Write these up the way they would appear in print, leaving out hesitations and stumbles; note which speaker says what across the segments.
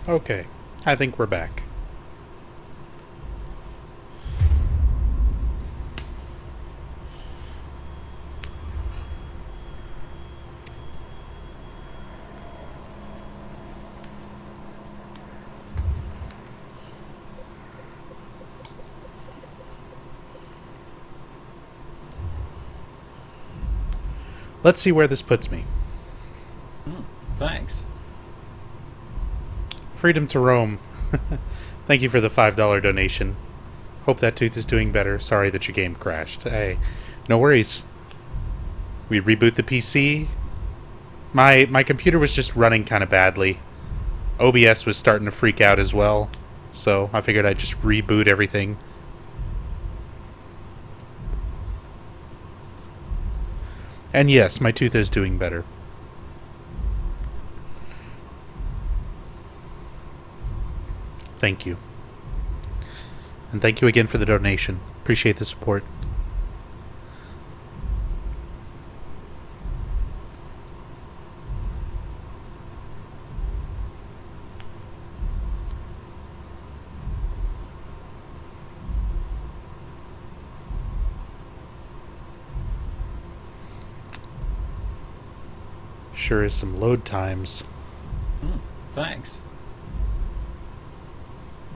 Speaker 1: Okay, I think we're back. Let's see where this puts me.
Speaker 2: Thanks.
Speaker 1: Freedom to roam. Thank you for the $5 donation. Hope that tooth is doing better. Sorry that your game crashed. Hey, no worries. We reboot the PC. My computer was just running kind of badly. OBS was starting to freak out as well. So I figured I'd just reboot everything. And yes, my tooth is doing better. Thank you. And thank you again for the donation. Appreciate the support. Sure is some load times.
Speaker 2: Thanks.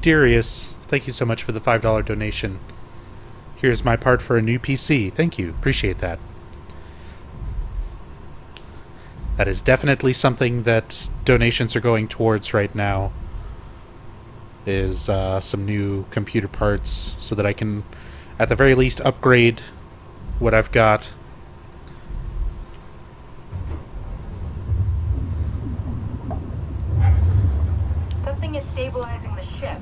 Speaker 1: Darius, thank you so much for the $5 donation. Here's my part for a new PC. Thank you. Appreciate that. That is definitely something that donations are going towards right now. Is some new computer parts so that I can, at the very least, upgrade what I've got.
Speaker 3: Something is stabilizing the ship.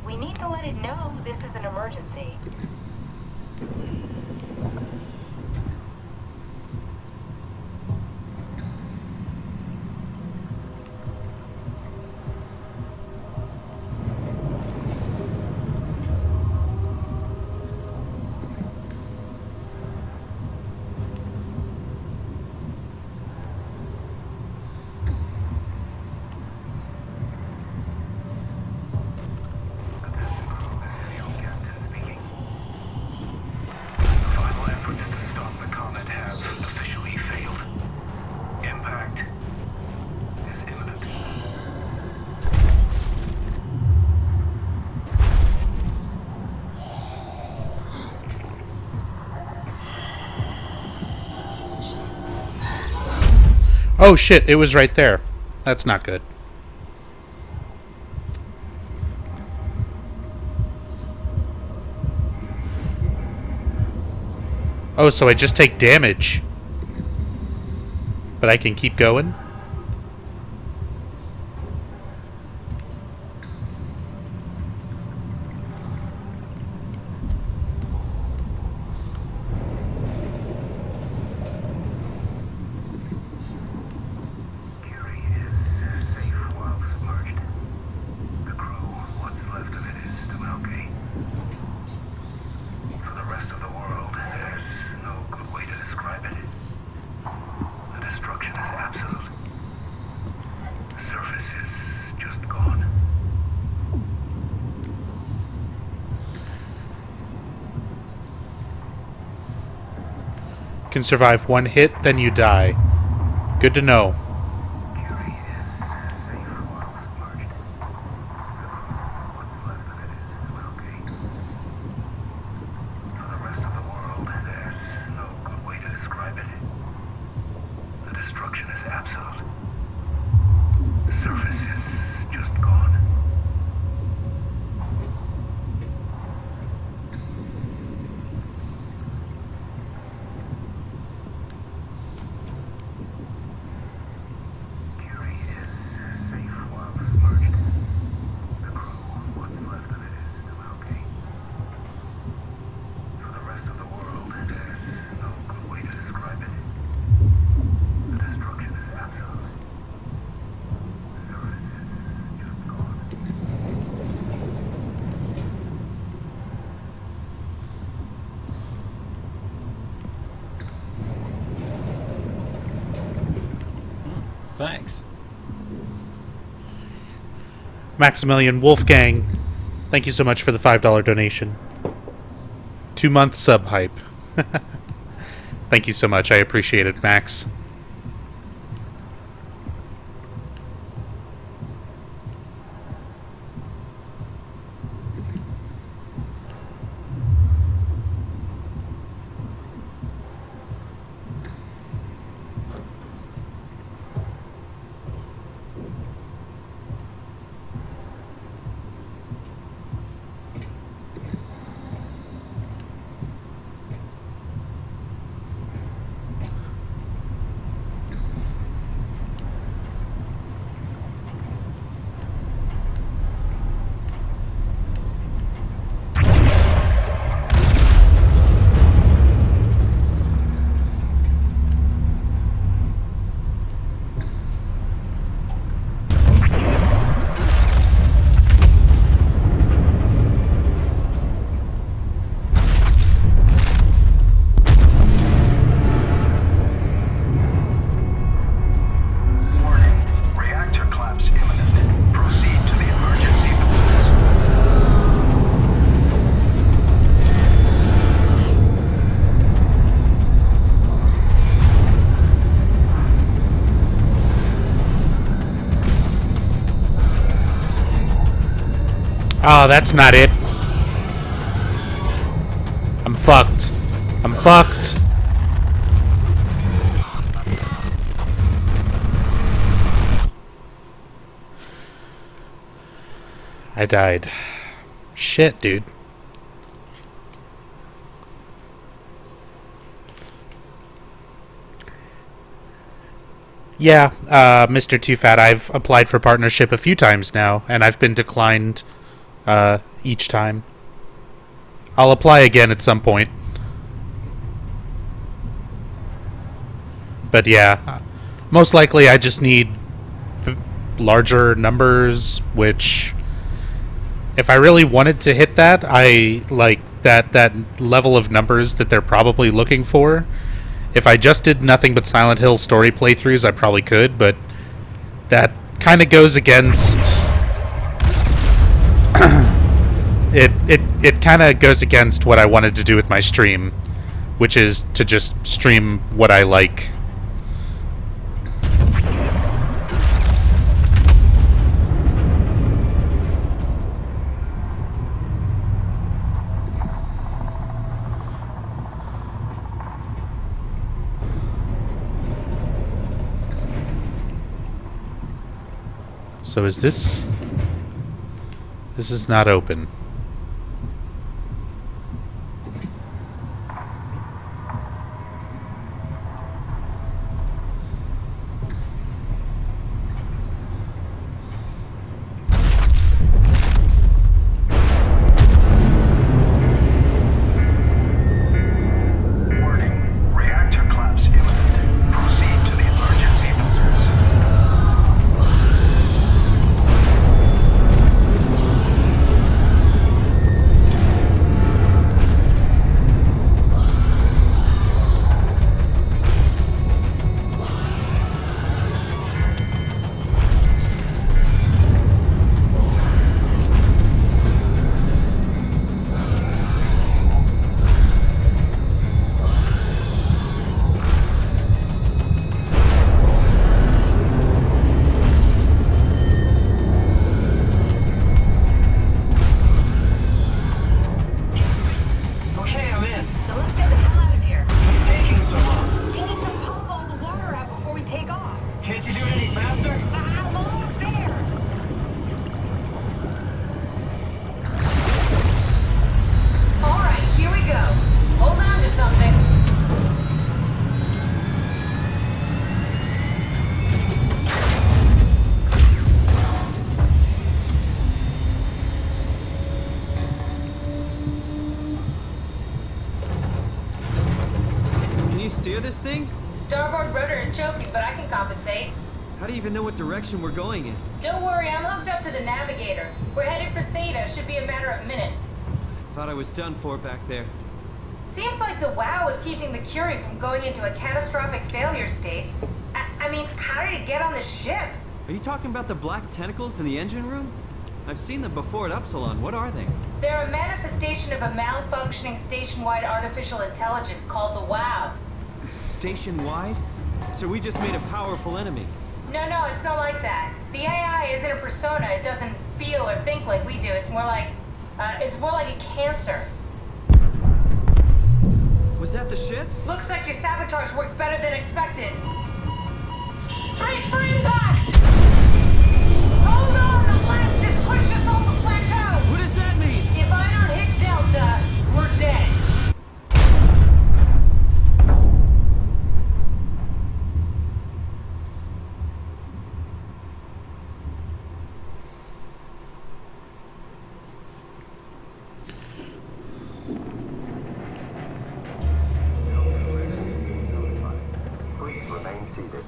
Speaker 3: We need to let it know this is an emergency.
Speaker 1: Oh shit, it was right there. That's not good. Oh, so I just take damage. But I can keep going? Can survive one hit, then you die. Good to know.
Speaker 2: Thanks.
Speaker 1: Maximilian Wolfgang, thank you so much for the $5 donation. 2-month sub hype. Thank you so much. I appreciate it, Max. Oh, that's not it. I'm fucked. I'm fucked. I died. Shit, dude. Yeah, Mr. Too Fat, I've applied for partnership a few times now, and I've been declined each time. I'll apply again at some point. But yeah, most likely I just need larger numbers, which if I really wanted to hit that, I like that level of numbers that they're probably looking for. If I just did nothing but Silent Hill story playthroughs, I probably could, but that kind of goes against it kind of goes against what I wanted to do with my stream, which is to just stream what I like. So is this... This is not open.
Speaker 4: This thing?
Speaker 3: Starboard rudder is choking, but I can compensate.
Speaker 4: How do you even know what direction we're going in?
Speaker 3: Don't worry, I'm hooked up to the navigator. We're headed for Theta. Should be a matter of minutes.
Speaker 4: Thought I was done for back there.
Speaker 3: Seems like the WoW is keeping the Curie from going into a catastrophic failure state. I mean, how did it get on the ship?
Speaker 4: Are you talking about the black tentacles in the engine room? I've seen them before at Upsilon. What are they?
Speaker 3: They're a manifestation of a malfunctioning station-wide artificial intelligence called the WOW.
Speaker 4: Station-wide? So we just made a powerful enemy.
Speaker 3: No, it's not like that. The AI isn't a persona. It doesn't feel or think like we do. It's more like a cancer.
Speaker 4: Was that the ship?
Speaker 3: Looks like your sabotage worked better than expected. Brace for impact! Hold on, the blast just pushed us off the plateau!
Speaker 4: What does that mean?
Speaker 3: If I don't hit Delta, we're dead.
Speaker 5: Please remain seated.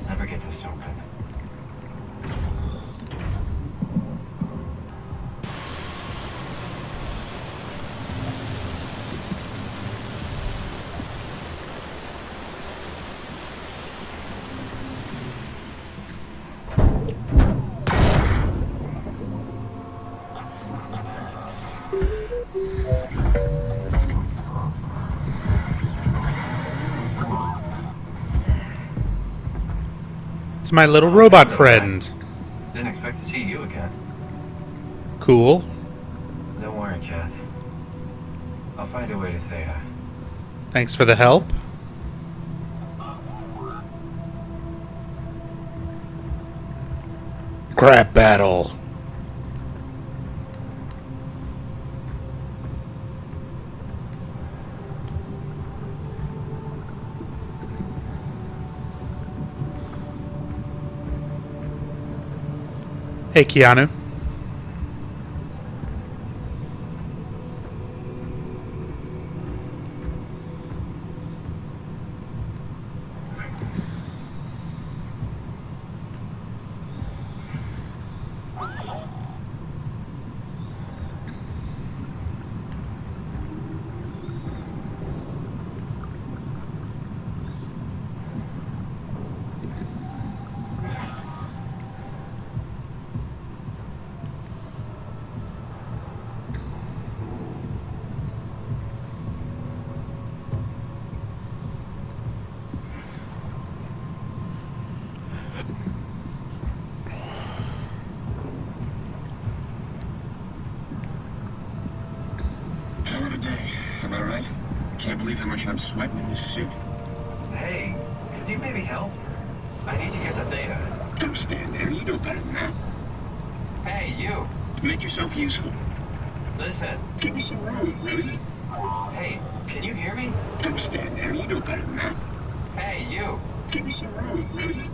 Speaker 2: Never get this open.
Speaker 1: It's my little robot friend.
Speaker 2: Didn't expect to see you again.
Speaker 1: Cool.
Speaker 2: Don't worry, Kath. I'll find a way to Thea.
Speaker 1: Thanks for the help. Crap battle. Hey, Keanu.
Speaker 6: Hell of a day, am I right? Can't believe how much I'm sweating in this suit.
Speaker 2: Hey, could you maybe help? I need to get to Thea.
Speaker 6: Don't stand there, you know better than that.
Speaker 2: Hey, you!
Speaker 6: Make yourself useful.
Speaker 2: Listen.
Speaker 6: Give me some room, will you?
Speaker 2: Hey, can you hear me?
Speaker 6: Don't stand there, you know better than that.
Speaker 2: Hey, you!
Speaker 6: Give me some room, will you?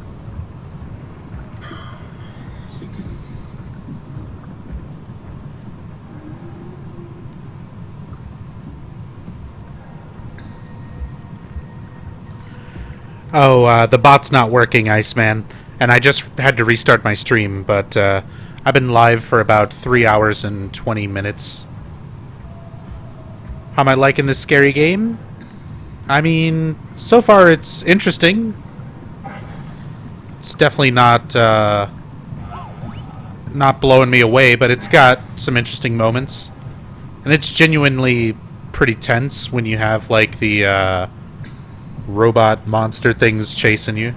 Speaker 1: Oh, the bot's not working, Iceman. And I just had to restart my stream, but I've been live for about 3 hours and 20 minutes. How am I liking this scary game? I mean, so far it's interesting. It's definitely not blowing me away, but it's got some interesting moments. And it's genuinely pretty tense when you have, like, the robot monster things chasing you.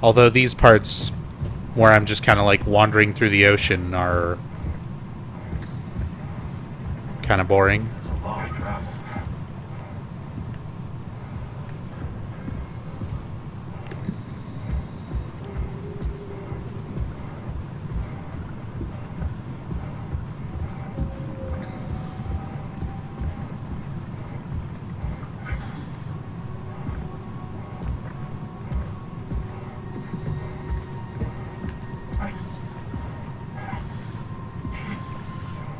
Speaker 1: Although these parts where I'm just kind of like wandering through the ocean are kind of boring.
Speaker 2: It's a long drop.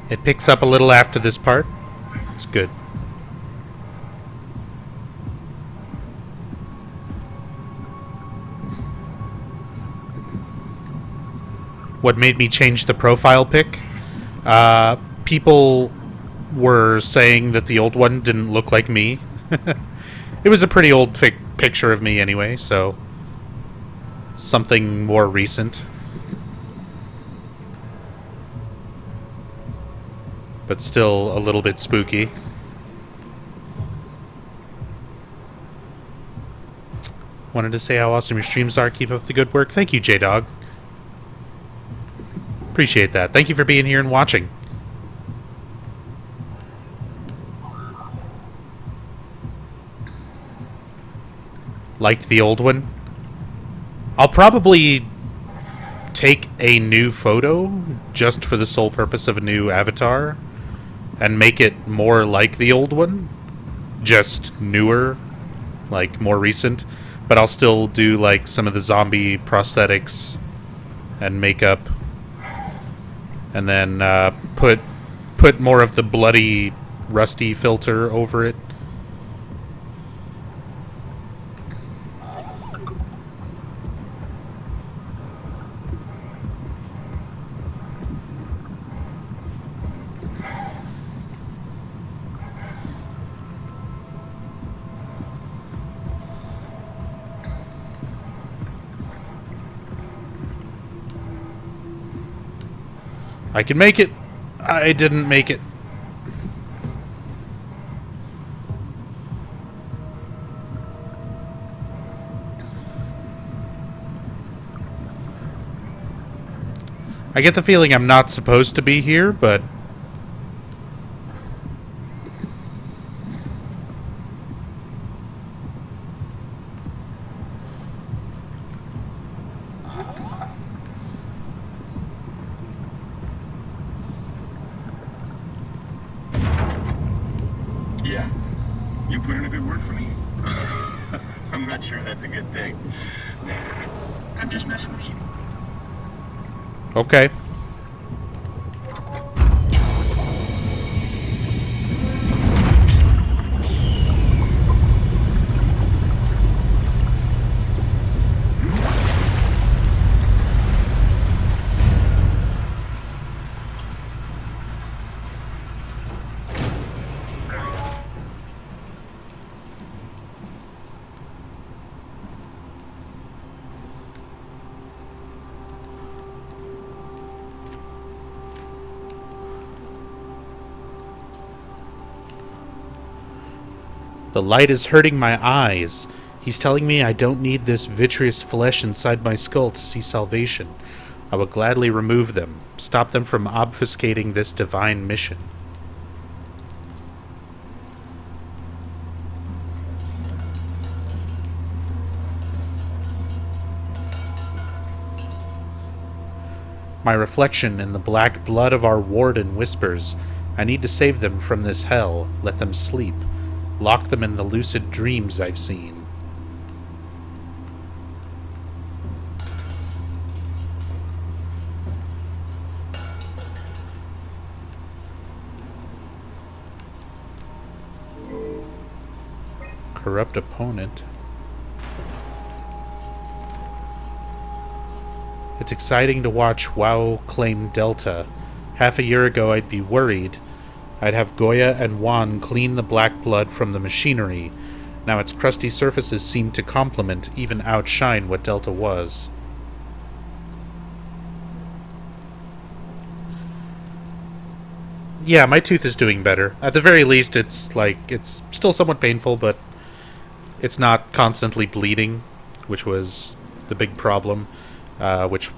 Speaker 1: It picks up a little after this part. It's good. What made me change the profile pic? People were saying that the old one didn't look like me. It was a pretty old picture of me anyway, so something more recent. But still a little bit spooky. Wanted to say how awesome your streams are. Keep up the good work. Thank you, J-Dog. Appreciate that. Thank you for being here and watching. Liked the old one? I'll probably take a new photo just for the sole purpose of a new avatar and make it more like the old one, just newer, like more recent, but I'll still do like some of the zombie prosthetics and makeup, and then put more of the bloody rusty filter over it. I can make it. I didn't make it. I get the feeling I'm not supposed to be here, but
Speaker 6: Yeah. You put in a good word for me? I'm not sure that's a good thing. Nah, I'm just messing with you.
Speaker 1: okay. The light is hurting my eyes. He's telling me I don't need this vitreous flesh inside my skull to see salvation. I will gladly remove them, stop them from obfuscating this divine mission. My reflection in the black blood of our warden whispers, I need to save them from this hell, let them sleep. Lock them in the lucid dreams I've seen. Corrupt opponent. It's exciting to watch WoW claim Delta. Half a year ago I'd be worried. I'd have Goya and Juan clean the black blood from the machinery. Now its crusty surfaces seem to complement, even outshine what Delta was. Yeah, my tooth is doing better. At the very least, it's still somewhat painful, but it's not constantly bleeding, which was the big problem, which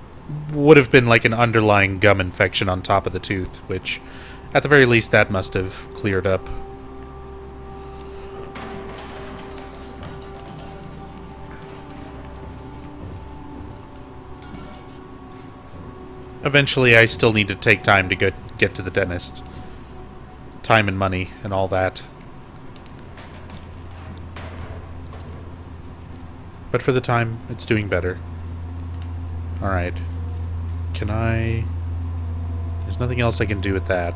Speaker 1: would have been like an underlying gum infection on top of the tooth, which at the very least, that must have cleared up. Eventually, I still need to take time to get to the dentist. Time and money and all that. But for the time, it's doing better. Alright. Can I... There's nothing else I can do with that.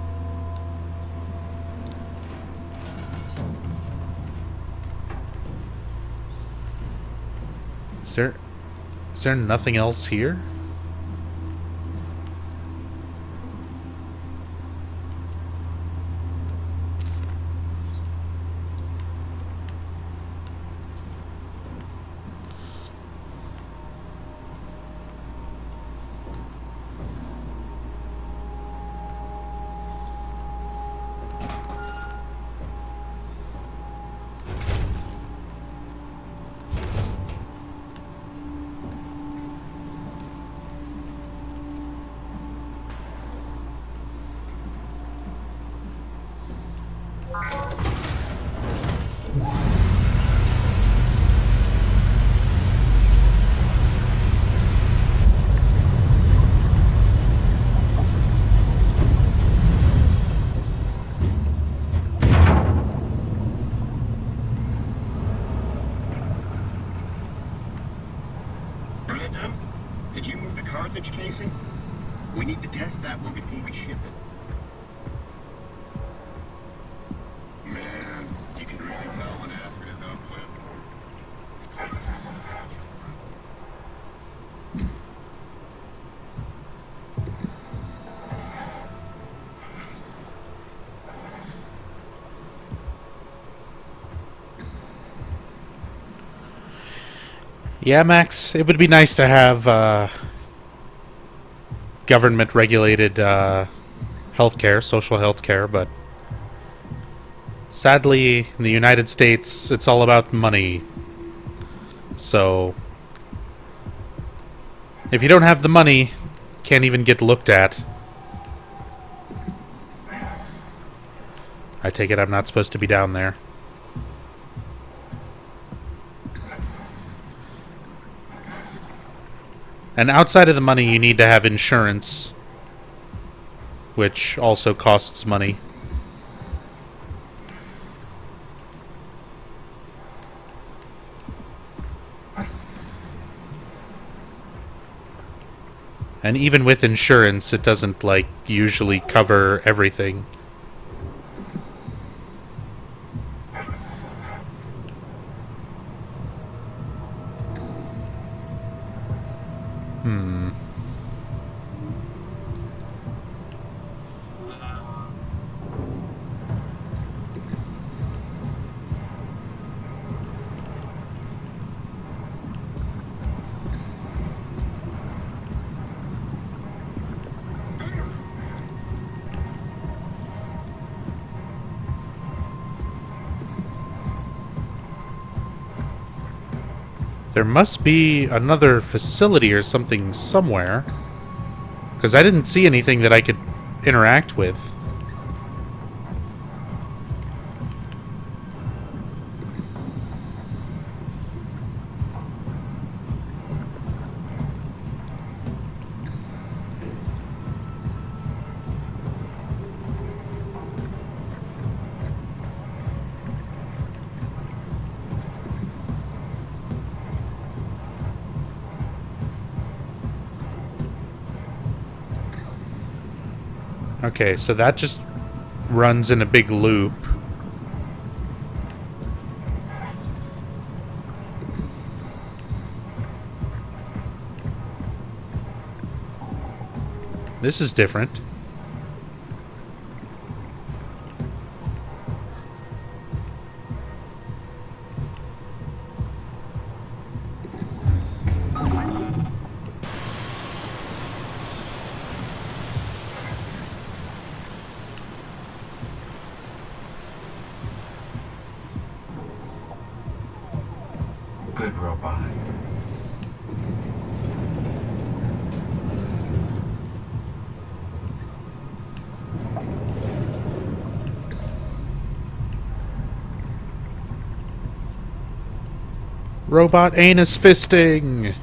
Speaker 1: Is there nothing else here?
Speaker 6: Brandon, did you move the Carthage casing? We need to test that one before we ship it. Man, you can really tell when effort is uplift.
Speaker 1: Yeah, Max, it would be nice to have government-regulated healthcare, social healthcare, but sadly, in the United States, it's all about money. So, if you don't have the money, can't even get looked at. I take it I'm not supposed to be down there. And outside of the money, you need to have insurance, which also costs money. And even with insurance, it doesn't, like, usually cover everything. There must be another facility or something somewhere, because I didn't see anything that I could interact with. Okay, so that just runs in a big loop. This is different.
Speaker 2: Good robot.
Speaker 1: Robot anus fisting!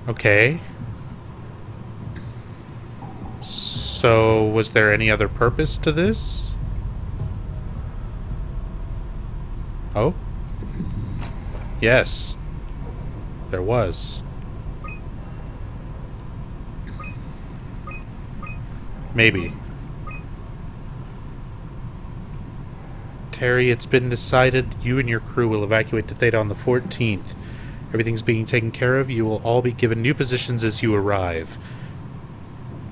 Speaker 1: Okay. So, was there any other purpose to this? Oh? Yes. There was. Maybe. Terry, it's been decided you and your crew will evacuate to Theta on the 14th. Everything's being taken care of. You will all be given new positions as you arrive.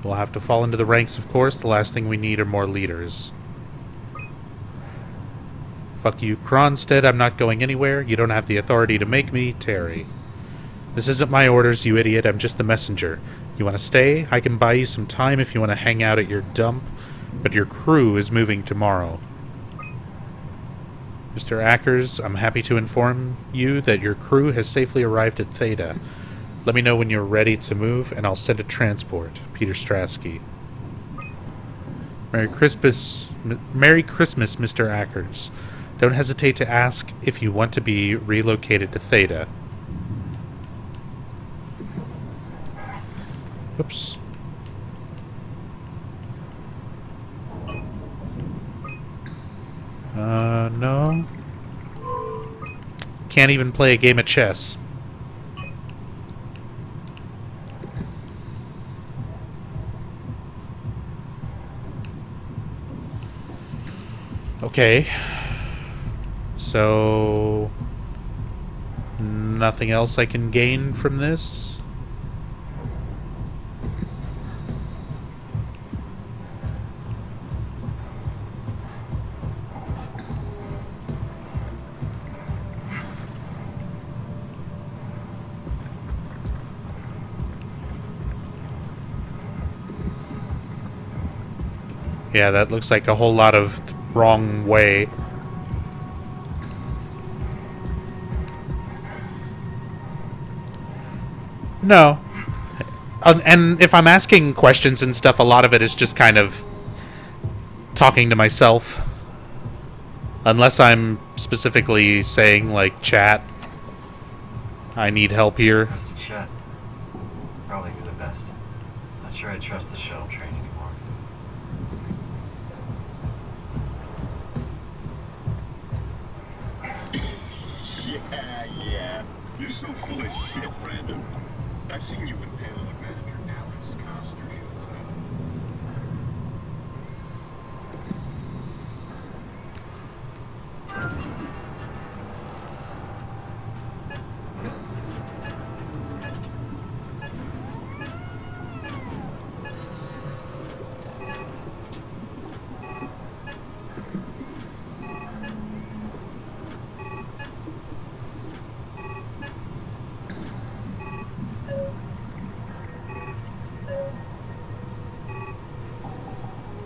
Speaker 1: We'll have to fall into the ranks, of course. The last thing we need are more leaders. Fuck you, Kronstead. I'm not going anywhere. You don't have the authority to make me, Terry. This isn't my orders, you idiot. I'm just the messenger. You want to stay? I can buy you some time if you want to hang out at your dump, but your crew is moving tomorrow. Mr. Ackers, I'm happy to inform you that your crew has safely arrived at Theta. Let me know when you're ready to move, and I'll send a transport. Peter Strasky. Merry Christmas, Mr. Ackers. Don't hesitate to ask if you want to be relocated to Theta. Oops. No. Can't even play a game of chess. Okay. So... nothing else I can gain from this? Yeah, that looks like a whole lot of wrong way. No. And if I'm asking questions and stuff, a lot of it is just kind of talking to myself. Unless I'm specifically saying, like, chat, I need help here.
Speaker 2: Just a chat. Probably for the best. Not sure I trust the shuttle train anymore.
Speaker 6: Yeah. You're so full of shit, Brandon. I've seen you with payload manager Alex Coster shows up.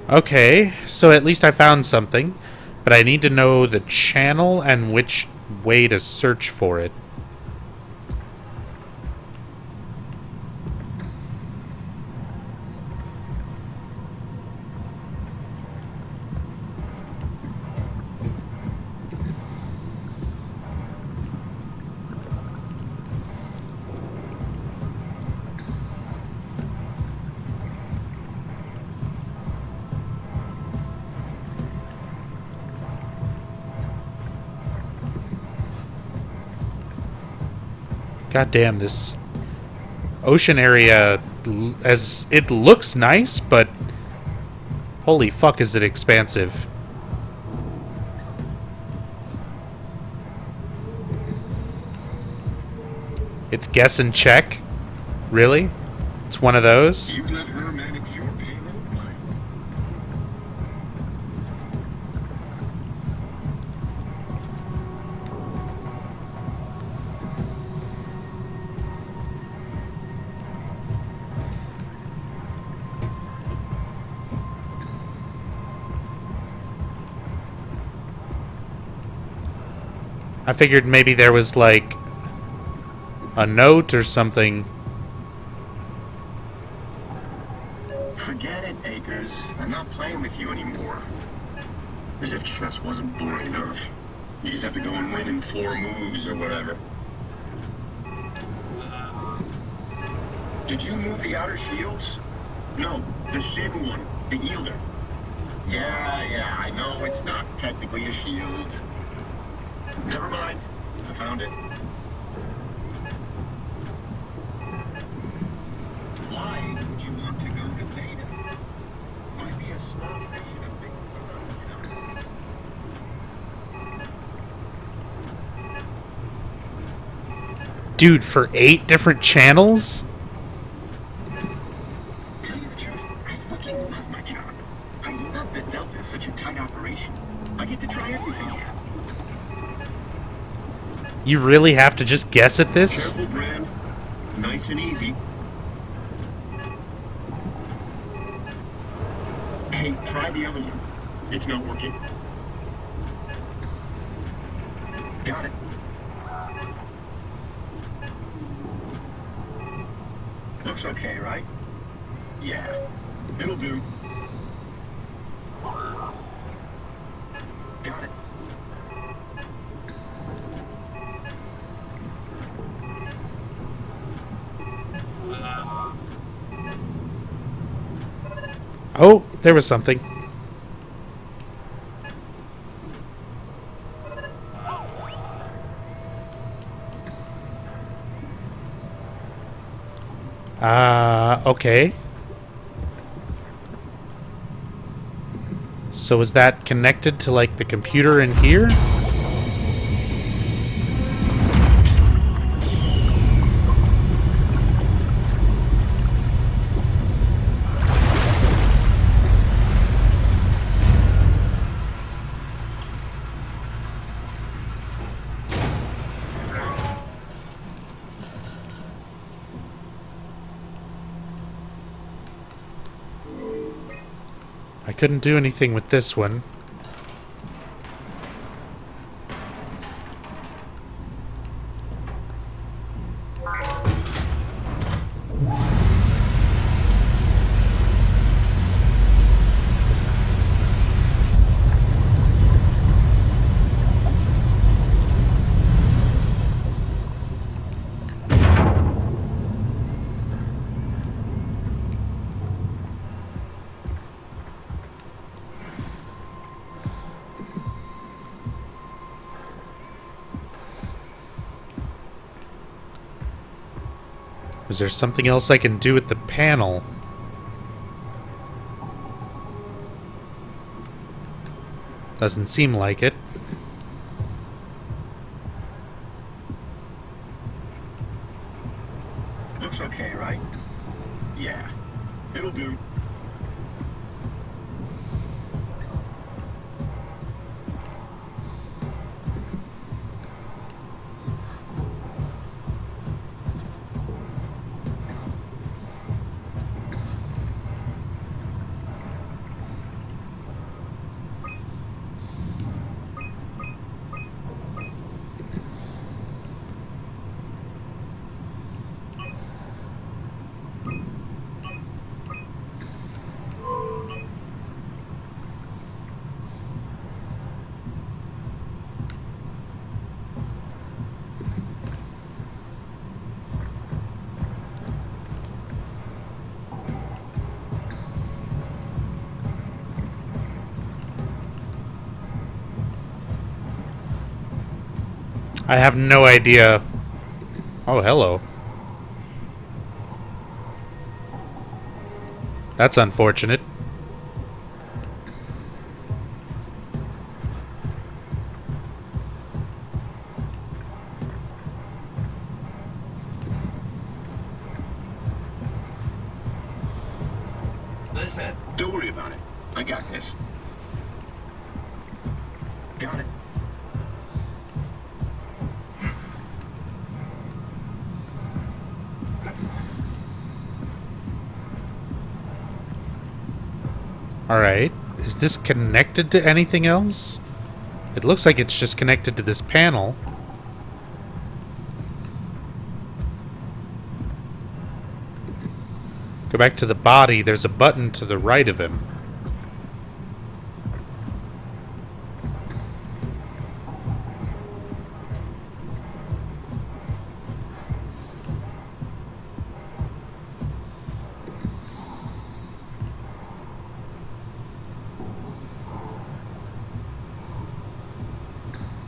Speaker 1: Okay, so at least I found something. But I need to know the channel and which way to search for it. God damn, this ocean area, as it looks nice, but holy fuck is it expansive. It's guess and check? Really? It's one of those?
Speaker 6: You let her manage your payload line?
Speaker 1: I figured maybe there was like a note or something.
Speaker 6: Forget it, Akers. I'm not playing with you anymore. As if chess wasn't boring enough. You just have to go and win in 4 moves or whatever. Did you move the outer shields? No, the thin one, the eeler. Yeah, I know it's not technically a shield. Never mind, I found it. Why would you want to go to Beta? Might be a small fish in a big pond, you know?
Speaker 1: Dude, for 8 different channels?
Speaker 6: Tell you the truth, I fucking love my job. I love that Delta is such a tight operation. I get to try everything here.
Speaker 1: You really have to just guess at this?
Speaker 6: Careful, Brand. Nice and easy. Hey, try the other one. It's not working. Got it. Looks okay, right? Yeah, it'll do. Got it.
Speaker 1: Oh, there was something. Okay. So is that connected to, like, the computer in here? I couldn't do anything with this one. Is there something else I can do with the panel? Doesn't seem like it.
Speaker 6: Looks okay, right? Yeah, it'll do.
Speaker 1: I have no idea. Oh, hello. That's unfortunate.
Speaker 6: Listen, don't worry about it. I got this. Got it.
Speaker 1: Alright. Is this connected to anything else? It looks like it's just connected to this panel. Go back to the body. There's a button to the right of him.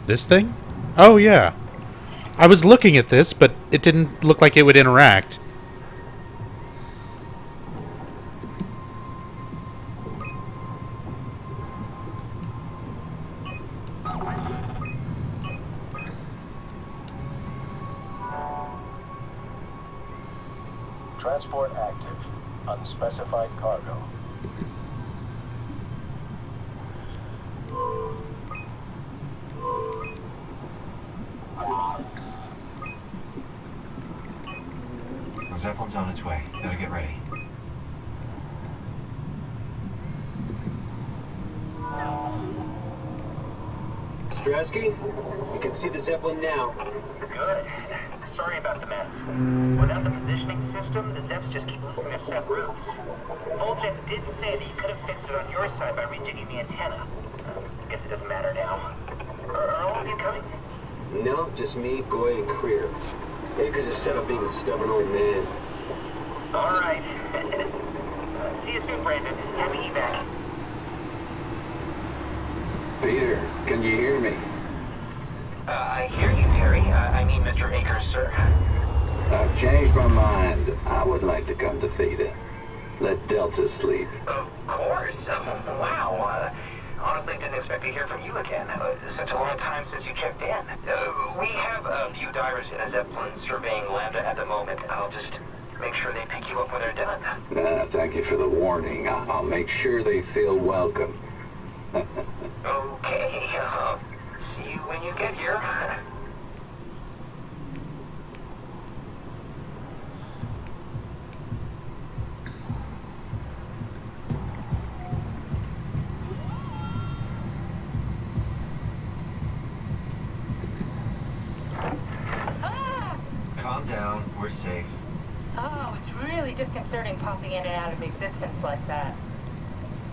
Speaker 1: This thing? Oh, yeah. I was looking at this, but it didn't look like it would interact.
Speaker 5: Transport active. Unspecified cargo.
Speaker 2: The Zeppelin's on its way. Gotta get ready.
Speaker 7: Strasky, you can see the Zeppelin now.
Speaker 8: Good. Sorry about the mess. Without the positioning system, the Zeps just keep losing their set routes. Voljet did say that you could have fixed it on your side by rejigging the antenna. Guess it doesn't matter now. Are all of you coming?
Speaker 7: No, just me, Goy, and Creer. Akers is set up being a stubborn old man.
Speaker 8: All right. See you soon, Brandon. Happy evac.
Speaker 5: Peter, can you hear me?
Speaker 8: I hear you, Terry. I mean, Mr. Akers, sir.
Speaker 5: I've changed my mind. I would like to come to Theta. Let Delta sleep.
Speaker 8: Of course. Wow. Honestly, didn't expect to hear from you again. Such a long time since you checked in. We have a few divers in a Zeppelin surveying Lambda at the moment. I'll just make sure they pick you up when they're done.
Speaker 5: Thank you for the warning. I'll make sure they feel welcome.
Speaker 8: Okay. See you when you get here.
Speaker 2: Calm down. We're safe.
Speaker 3: Oh, it's really disconcerting popping in and out of existence like that.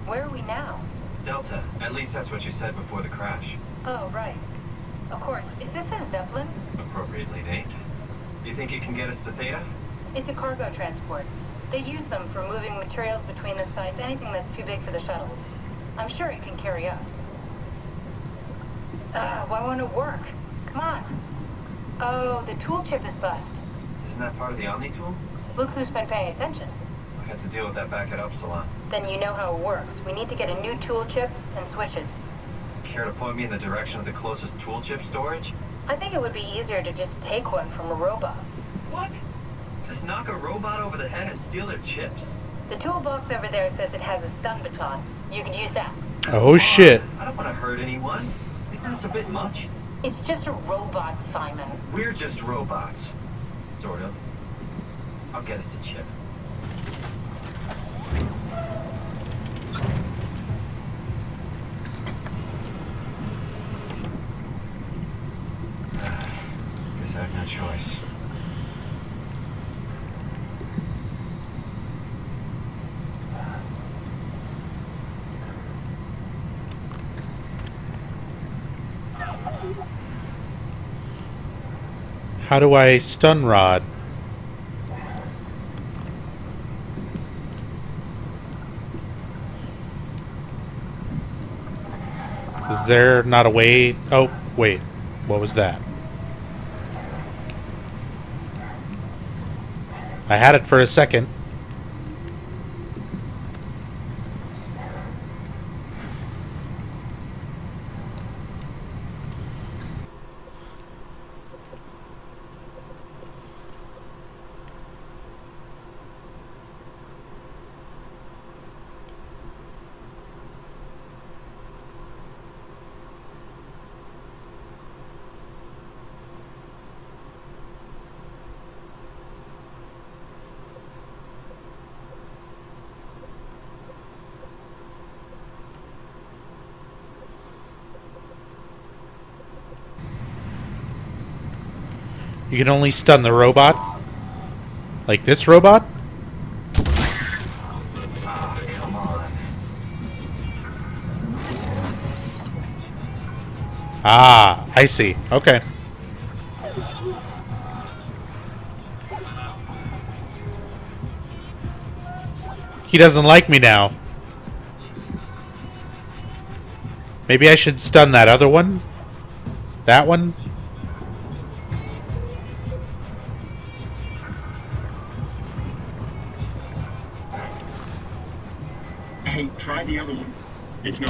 Speaker 3: Where are we now?
Speaker 2: Delta. At least that's what you said before the crash.
Speaker 3: Oh, right. Of course. Is this a Zeppelin?
Speaker 2: Appropriately named. You think you can get us to Theta?
Speaker 3: It's a cargo transport. They use them for moving materials between the sites, anything that's too big for the shuttles. I'm sure it can carry us. Why won't it work? Come on. Oh, the tool chip is bust.
Speaker 2: Isn't that part of the Omni tool?
Speaker 3: Look who's been paying attention.
Speaker 2: I had to deal with that back at Upsilon.
Speaker 3: Then you know how it works. We need to get a new tool chip and switch it.
Speaker 2: Care to point me in the direction of the closest tool chip storage?
Speaker 3: I think it would be easier to just take one from a robot.
Speaker 2: What? Just knock a robot over the head and steal their chips?
Speaker 3: The toolbox over there says it has a stun baton. You could use that.
Speaker 1: Oh, shit.
Speaker 2: I don't want to hurt anyone. Isn't this a bit much?
Speaker 3: It's just a robot, Simon.
Speaker 2: We're just robots. Sort of. I'll get us the chip. Guess I have no choice.
Speaker 1: How do I stun rod? Is there not a way? Oh, wait. What was that? I had it for a second. You can only stun the robot? Like this robot?
Speaker 2: Come on.
Speaker 1: Ah, I see. Okay. He doesn't like me now. Maybe I should stun that other one? That one?
Speaker 6: Hey, try the other one. It's no.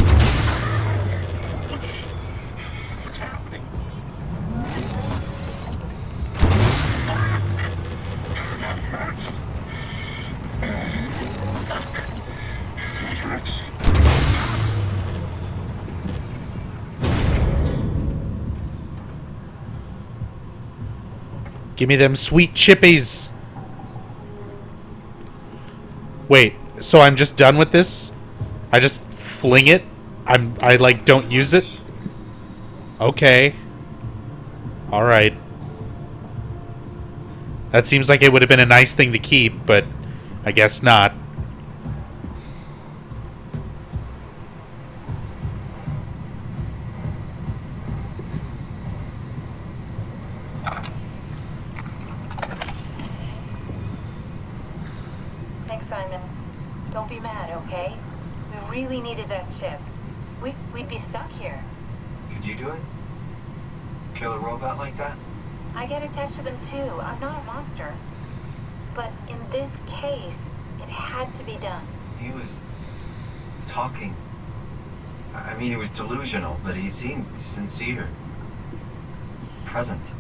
Speaker 6: What's happening? That hurts. That hurts.
Speaker 1: Give me them sweet chippies. Wait, so I'm just done with this? I just fling it? I like don't use it? Okay. Alright. That seems like it would have been a nice thing to keep, but I guess not.
Speaker 3: Thanks, Simon. Don't be mad, okay? We really needed that chip. We'd be stuck here.
Speaker 2: Could you do it? Kill a robot like that?
Speaker 3: I get attached to them too. I'm not a monster. But in this case, it had to be done.
Speaker 2: He was talking. I mean, he was delusional, but he seemed sincere. Present.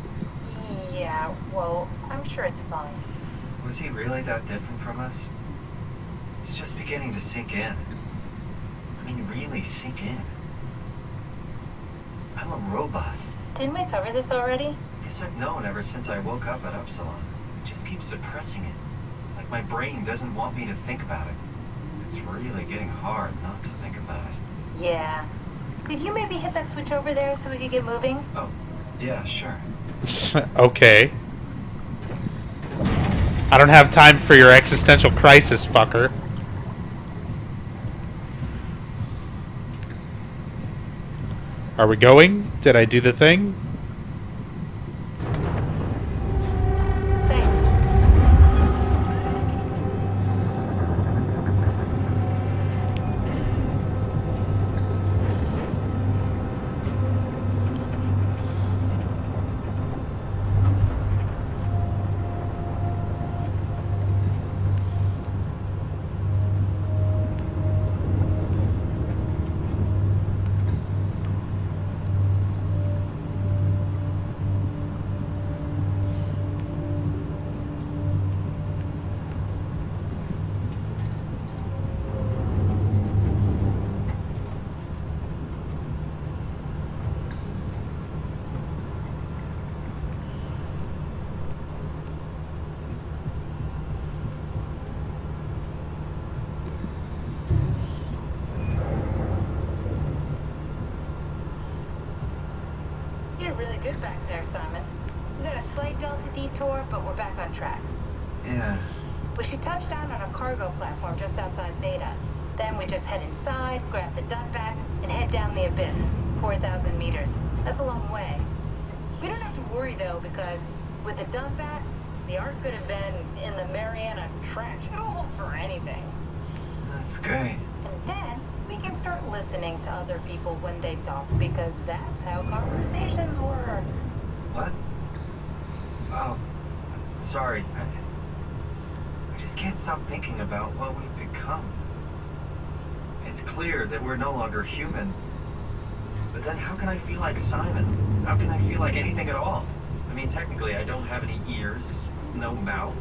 Speaker 3: Yeah, well, I'm sure it's fine.
Speaker 2: Was he really that different from us? It's just beginning to sink in. I mean, really sink in. I'm a robot.
Speaker 3: Didn't we cover this already?
Speaker 2: Guess I've known ever since I woke up at Upsilon. I just keep suppressing it. Like my brain doesn't want me to think about it. It's really getting hard not to think about it.
Speaker 3: Yeah. Could you maybe hit that switch over there so we could get moving?
Speaker 2: Oh, yeah, sure.
Speaker 1: Okay. I don't have time for your existential crisis, fucker. Are we going? Did I do the thing?
Speaker 3: Thanks. You're really good back there, Simon. We got a slight delta detour, but we're back on track.
Speaker 2: Yeah.
Speaker 3: We should touch down on a cargo platform just outside Theta. Then we just head inside, grab the dump back, and head down the abyss. 4,000 meters. That's a long way. We don't have to worry, though, because with the dump back, the Ark could have been in the Mariana Trench. It'll hold for anything.
Speaker 2: That's great.
Speaker 3: And then we can start listening to other people when they talk, because that's how conversations work.
Speaker 2: What? Oh, sorry. I just can't stop thinking about what we've become. It's clear that we're no longer human. But then how can I feel like Simon? How can I feel like anything at all? I mean, technically, I don't have any ears, no mouth.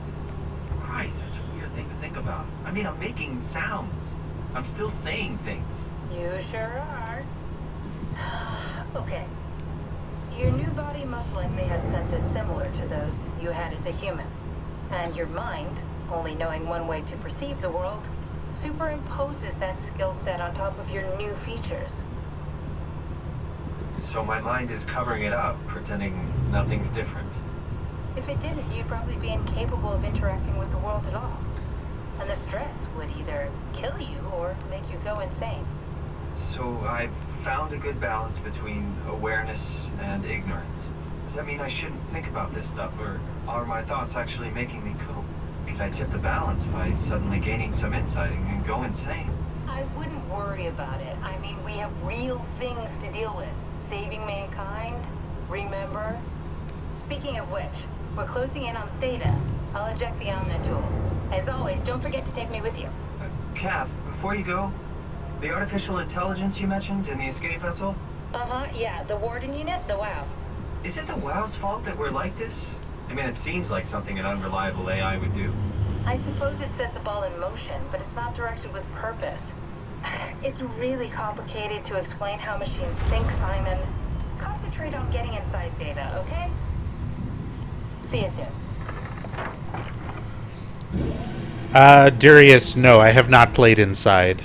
Speaker 2: Christ, that's a weird thing to think about. I mean, I'm making sounds. I'm still saying things.
Speaker 3: You sure are. Okay. Your new body most likely has senses similar to those you had as a human. And your mind, only knowing one way to perceive the world, superimposes that skill set on top of your new features.
Speaker 2: So my mind is covering it up, pretending nothing's different.
Speaker 3: If it didn't, you'd probably be incapable of interacting with the world at all. And the stress would either kill you or make you go insane.
Speaker 2: So I've found a good balance between awareness and ignorance. Does that mean I shouldn't think about this stuff, or are my thoughts actually making me cope? Could I tip the balance by suddenly gaining some insight and go insane?
Speaker 3: I wouldn't worry about it. I mean, we have real things to deal with. Saving mankind, Remember? Speaking of which, we're closing in on Theta. I'll eject the Omni tool. As always, don't forget to take me with you.
Speaker 2: Kath, before you go, the artificial intelligence you mentioned in the escape vessel?
Speaker 3: Uh-huh, yeah, the Warden unit, the WOW.
Speaker 2: Is it the WOW's fault that we're like this? I mean, it seems like something an unreliable AI would do.
Speaker 3: I suppose it set the ball in motion, but it's not directed with purpose. It's really complicated to explain how machines think, Simon. Concentrate on getting inside Theta, okay? See you soon.
Speaker 1: Darius, no, I have not played Inside.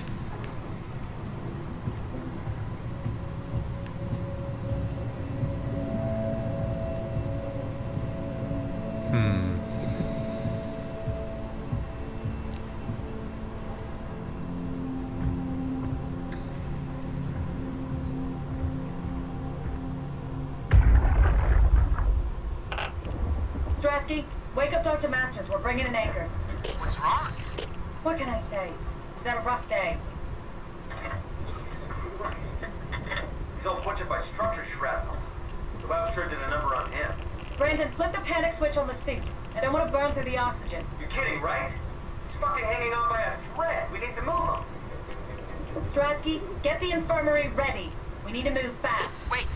Speaker 9: Strasky, wake up Dr. Masters. We're bringing in anchors.
Speaker 8: What's wrong?
Speaker 9: What can I say? He's had a rough day.
Speaker 7: He's all butchered by structure shrapnel. The WOW sure did a number on him.
Speaker 9: Brandon, flip the panic switch on the suit. I don't want to burn through the oxygen.
Speaker 7: You're kidding, right? He's fucking hanging on by a thread. We need to move him.
Speaker 9: Strasky, get the infirmary ready. We need to move fast.
Speaker 8: Wait,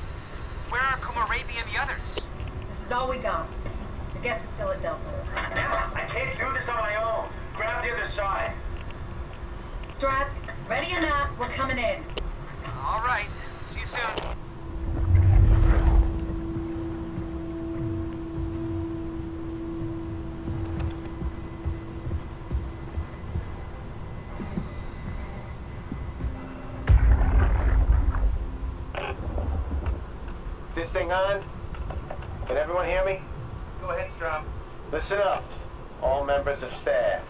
Speaker 8: where are Komorabi and the others?
Speaker 9: This is all we got. The guest is still at Delta.
Speaker 7: I can't do this on my own. Grab the other side.
Speaker 9: Strask, ready or not, we're coming in.
Speaker 8: All right, see you soon.
Speaker 7: This thing on? Can everyone hear me? Go ahead, Strom. Listen up, all members of staff.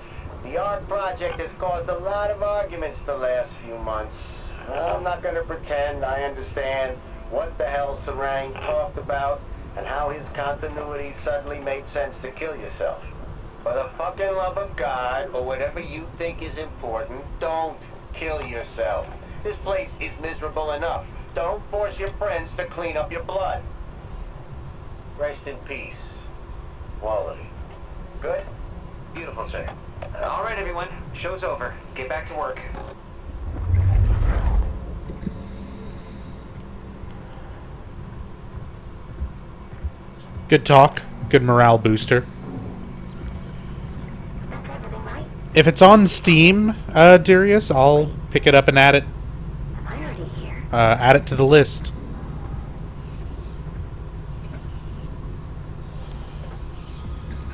Speaker 7: The ARC project has caused a lot of arguments the last few months. I'm not going to pretend I understand what the hell Sarang talked about and how his continuity suddenly made sense to kill yourself. For the fucking love of God, or whatever you think is important, don't kill yourself. This place is miserable enough. Don't force your friends to clean up your blood. Rest in peace, Wally. Good?
Speaker 8: Beautiful, sir. All right, everyone. Show's over. Get back to work.
Speaker 1: Good talk. Good morale booster. If it's on Steam, Darius, I'll pick it up and add it. Add it to the list.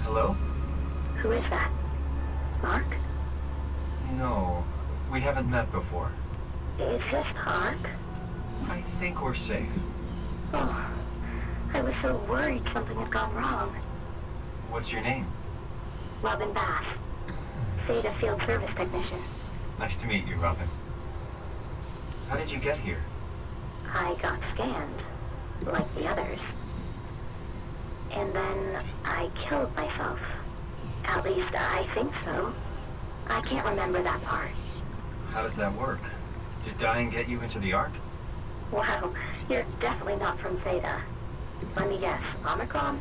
Speaker 2: Hello?
Speaker 3: Who is that? Mark?
Speaker 2: No, we haven't met before.
Speaker 3: Is this Mark?
Speaker 2: I think we're safe.
Speaker 3: Oh, I was so worried something had gone wrong.
Speaker 2: What's your name?
Speaker 3: Robin Bass, Theta Field Service Technician.
Speaker 2: Nice to meet you, Robin. How did you get here?
Speaker 3: I got scanned, like the others. And then I killed myself. At least I think so. I can't remember that part.
Speaker 2: How does that work? Did dying get you into the Ark?
Speaker 3: Wow, you're definitely not from Theta. Let me guess, Omicron?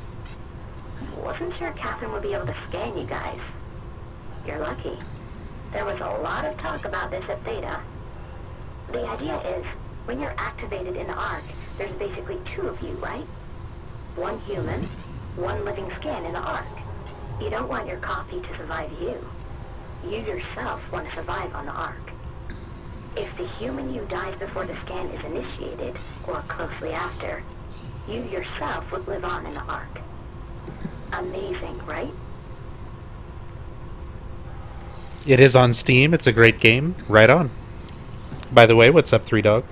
Speaker 3: Wasn't sure Catherine would be able to scan you guys. You're lucky. There was a lot of talk about this at Theta. The idea is, when you're activated in the Ark, there's basically two of you, right? One human, one living scan in the Ark. You don't want your copy to survive you. You yourself want to survive on the Ark. If the human you dies before the scan is initiated, or closely after, you yourself would live on in the Ark. Amazing, right?
Speaker 1: It is on Steam. It's a great game. Right on. By the way, what's up, 3Dog?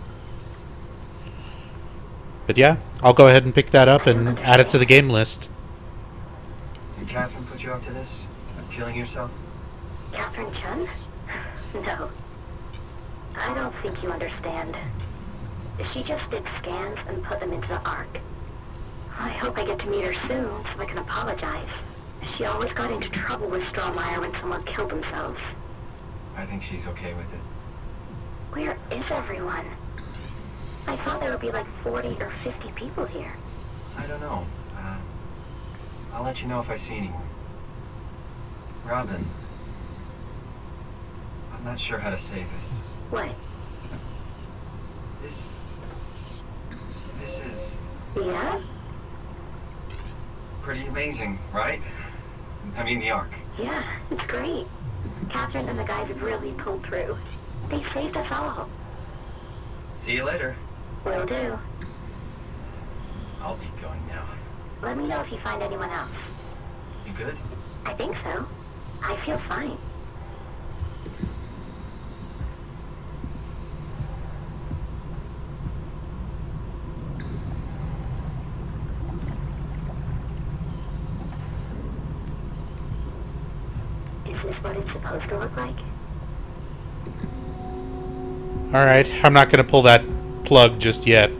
Speaker 1: But yeah, I'll go ahead and pick that up and add it to the game list.
Speaker 2: Did Catherine put you up to this? Killing yourself?
Speaker 3: Catherine Chun? No. I don't think you understand. She just did scans and put them into the Ark. I hope I get to meet her soon so I can apologize. She always got into trouble with Strohmeyer when someone killed themselves.
Speaker 2: I think she's okay with it.
Speaker 3: Where is everyone? I thought there would be like 40 or 50 people here.
Speaker 2: I don't know. I'll let you know if I see anyone. Robin, I'm not sure how to say this.
Speaker 10: What?
Speaker 2: This is
Speaker 10: Yeah?
Speaker 2: pretty amazing, right? I mean, the Ark.
Speaker 10: Yeah, it's great. Catherine and the guys have really pulled through. They saved us all.
Speaker 2: See you later.
Speaker 10: Will do.
Speaker 2: I'll be going now.
Speaker 10: Let me know if you find anyone else.
Speaker 2: You good?
Speaker 10: I think so. I feel fine. Is this what it's supposed to look like?
Speaker 1: Alright, I'm not going to pull that plug just yet.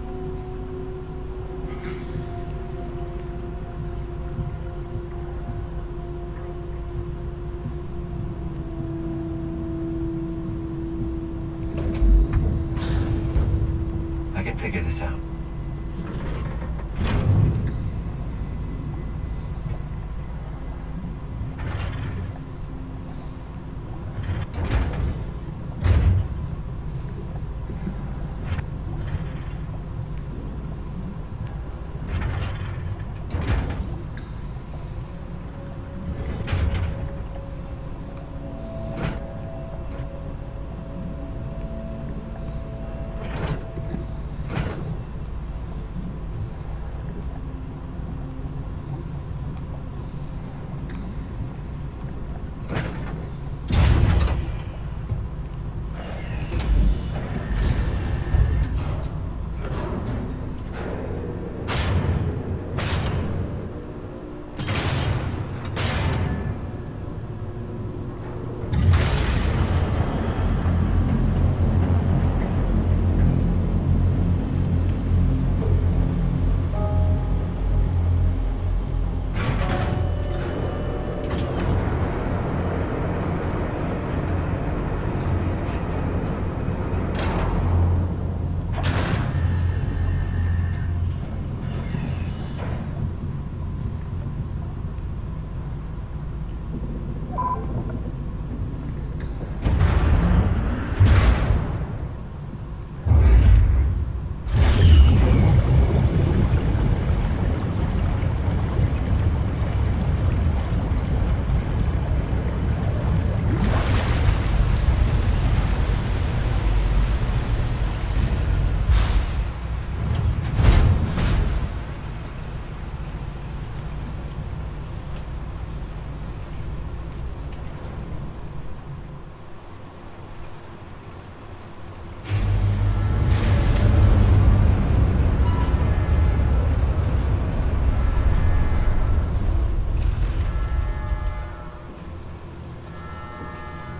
Speaker 2: I can figure this out.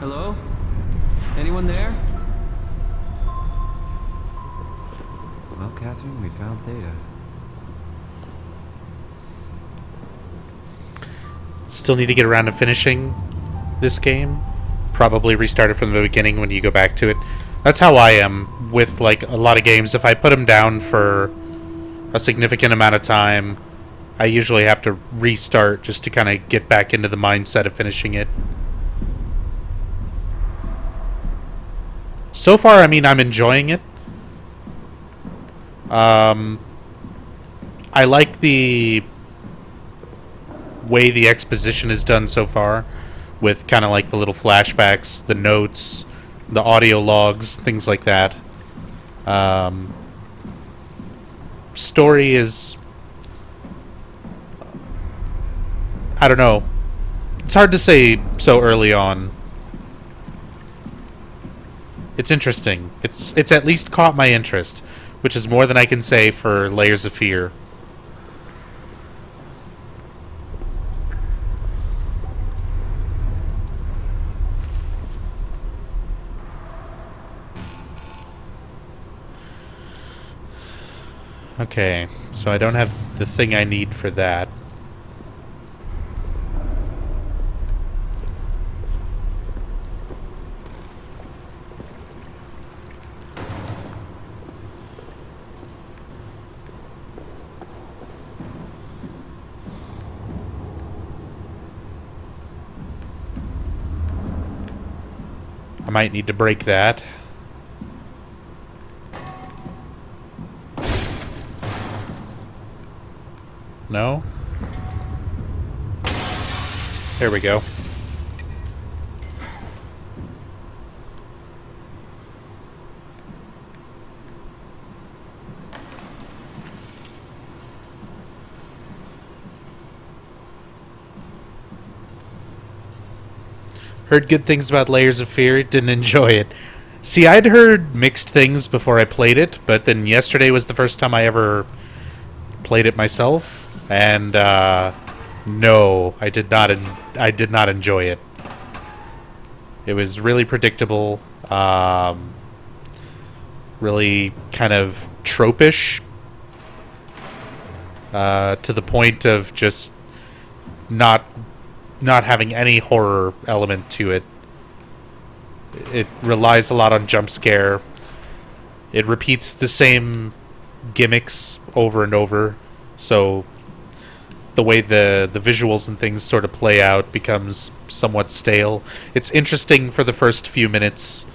Speaker 4: Hello? Anyone there? Well, Catherine, we found Theta.
Speaker 1: Still need to get around to finishing this game. Probably restart it from the beginning when you go back to it. That's how I am with like a lot of games. If I put them down for a significant amount of time, I usually have to restart just to kind of get back into the mindset of finishing it. So far, I mean, I'm enjoying it. I like the way the exposition is done so far, with kind of like the little flashbacks, the notes, the audio logs, things like that. Story is... I don't know. It's hard to say so early on. It's interesting. It's at least caught my interest, which is more than I can say for Layers of Fear. Okay, so I don't have the thing I need for that. might need to break that. No? There we go. Heard good things about Layers of Fear, didn't enjoy it. See, I'd heard mixed things before I played it, but then yesterday was the first time I ever played it myself, and no, I did not enjoy it. It was really predictable, really kind of tropish, to the point of just not having any horror element to it. It relies a lot on jump scare. It repeats the same gimmicks over and over, so the way the visuals and things sort of play out becomes somewhat stale. It's interesting for the first few minutes,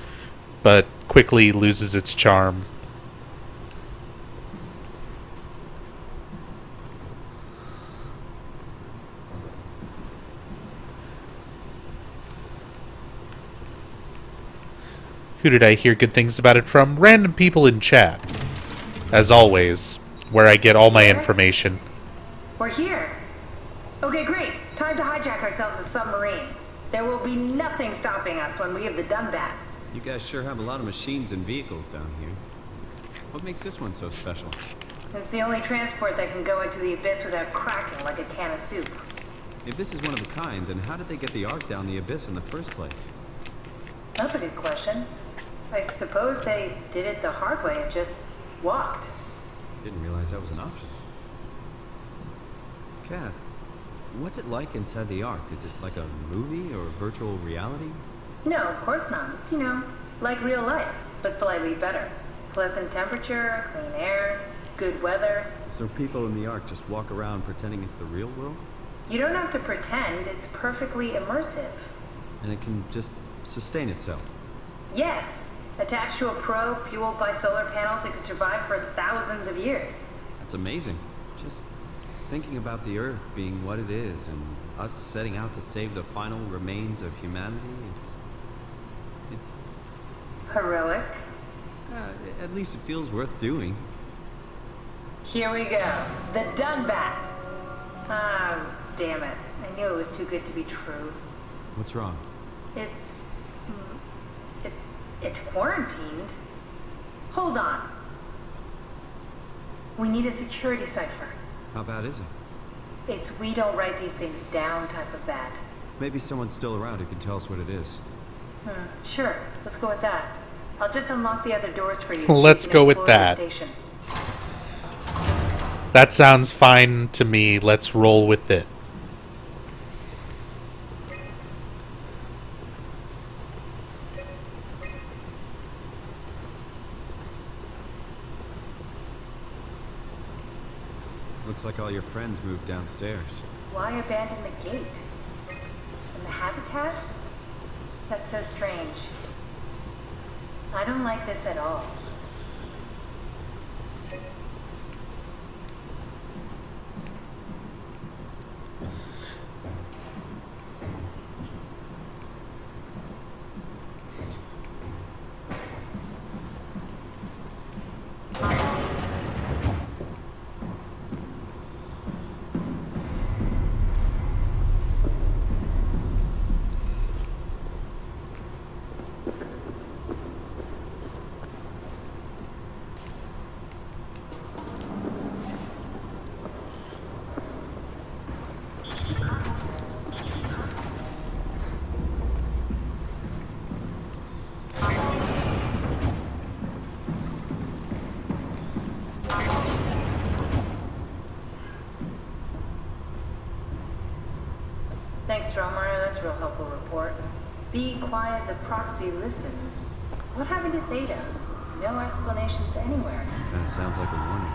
Speaker 1: but quickly loses its charm. Who did I hear good things about it from? Random people in chat. As always, where I get all my information.
Speaker 9: We're here. Okay, great. Time to hijack ourselves a submarine. There will be nothing stopping us when we have the done back.
Speaker 4: You guys sure have a lot of machines and vehicles down here. What makes this one so special?
Speaker 9: It's the only transport that can go into the abyss without cracking like a can of soup.
Speaker 4: If this is one of a kind, then how did they get the Ark down the abyss in the first place?
Speaker 9: That's a good question. I suppose they did it the hard way and just walked.
Speaker 4: Didn't realize that was an option. Kat, what's it like inside the Ark? Is it like a movie or virtual reality?
Speaker 9: No, of course not. It's, like real life, but slightly better. Pleasant temperature, clean air, good weather.
Speaker 4: So people in the Ark just walk around pretending it's the real world?
Speaker 9: You don't have to pretend. It's perfectly immersive.
Speaker 4: And it can just sustain itself?
Speaker 9: Yes. Attached to a probe fueled by solar panels, it could survive for thousands of years.
Speaker 4: That's amazing. Just thinking about the Earth being what it is and us setting out to save the final remains of humanity, it's
Speaker 9: heroic.
Speaker 4: At least it feels worth doing.
Speaker 9: Here we go. The Dunbat. Ah, damn it. I knew it was too good to be true.
Speaker 4: What's wrong?
Speaker 9: It's quarantined. Hold on. We need a security cipher.
Speaker 4: How bad is it?
Speaker 9: It's we don't write these things down type of bad.
Speaker 4: Maybe someone's still around who can tell us what it is.
Speaker 9: Sure, let's go with that. I'll just unlock the other doors for you.
Speaker 1: Let's go with that. That sounds fine to me. Let's roll with it.
Speaker 4: Looks like all your friends moved downstairs.
Speaker 9: Why abandon the gate? And the habitat? That's so strange. I don't like this at all. Thanks, Dromar. That's a real helpful report. Be quiet, the proxy listens. What happened to Theta? No explanations anywhere.
Speaker 4: That sounds like a warning.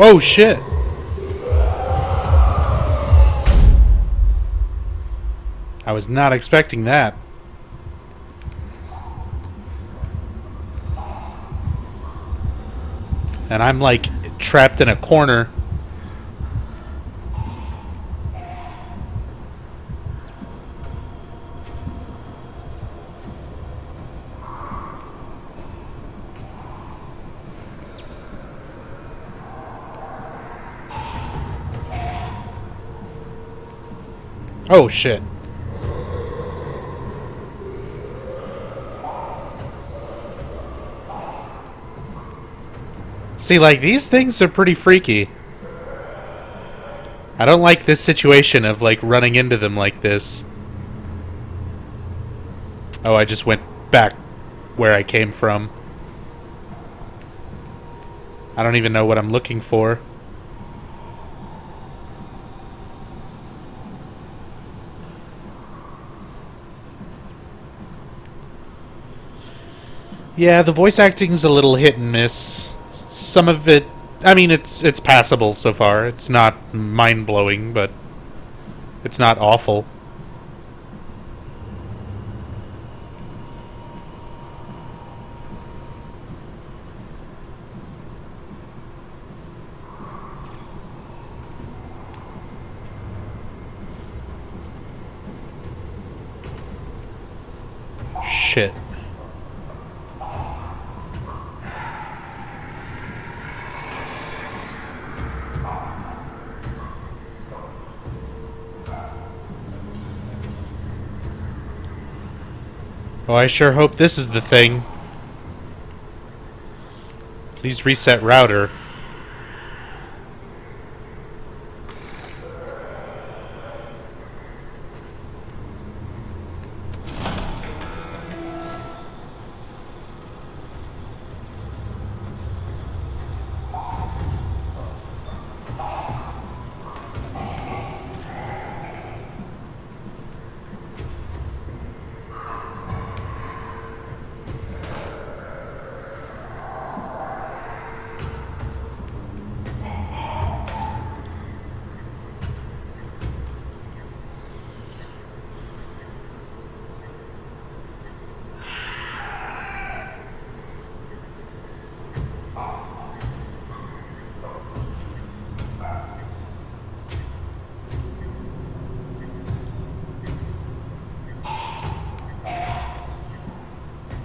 Speaker 1: Oh shit! I was not expecting that. And I'm like trapped in a corner. Oh shit. See, like, these things are pretty freaky. I don't like this situation of, like, running into them like this. Oh, I just went back where I came from. I don't even know what I'm looking for. Yeah, the voice acting's a little hit and miss. Some of it, I mean, it's passable so far. It's not mind-blowing, but it's not awful. Shit. Oh, I sure hope this is the thing. Please reset router.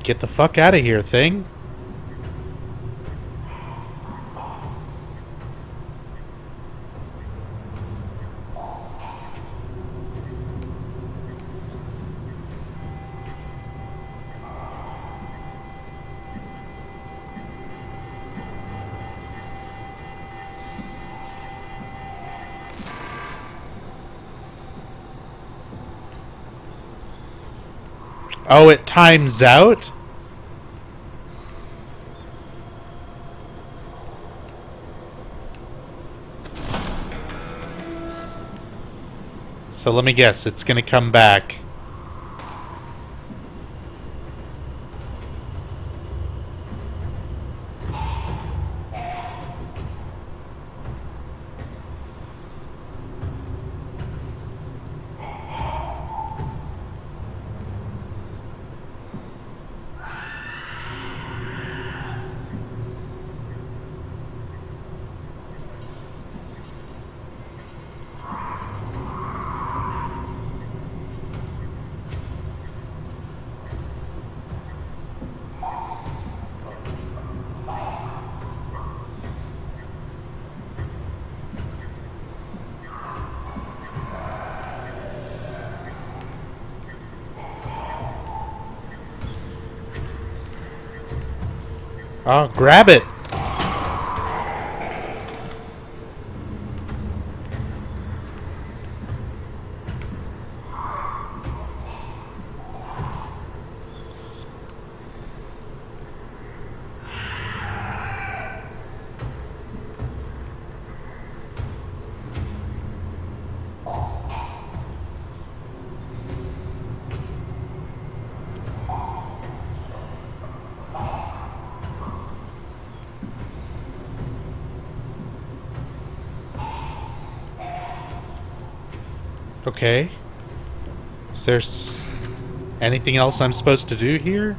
Speaker 1: Get the fuck out of here, thing. Oh, it times out? So let me guess, it's gonna come back. Oh, grab it! Okay. Is there anything else I'm supposed to do here?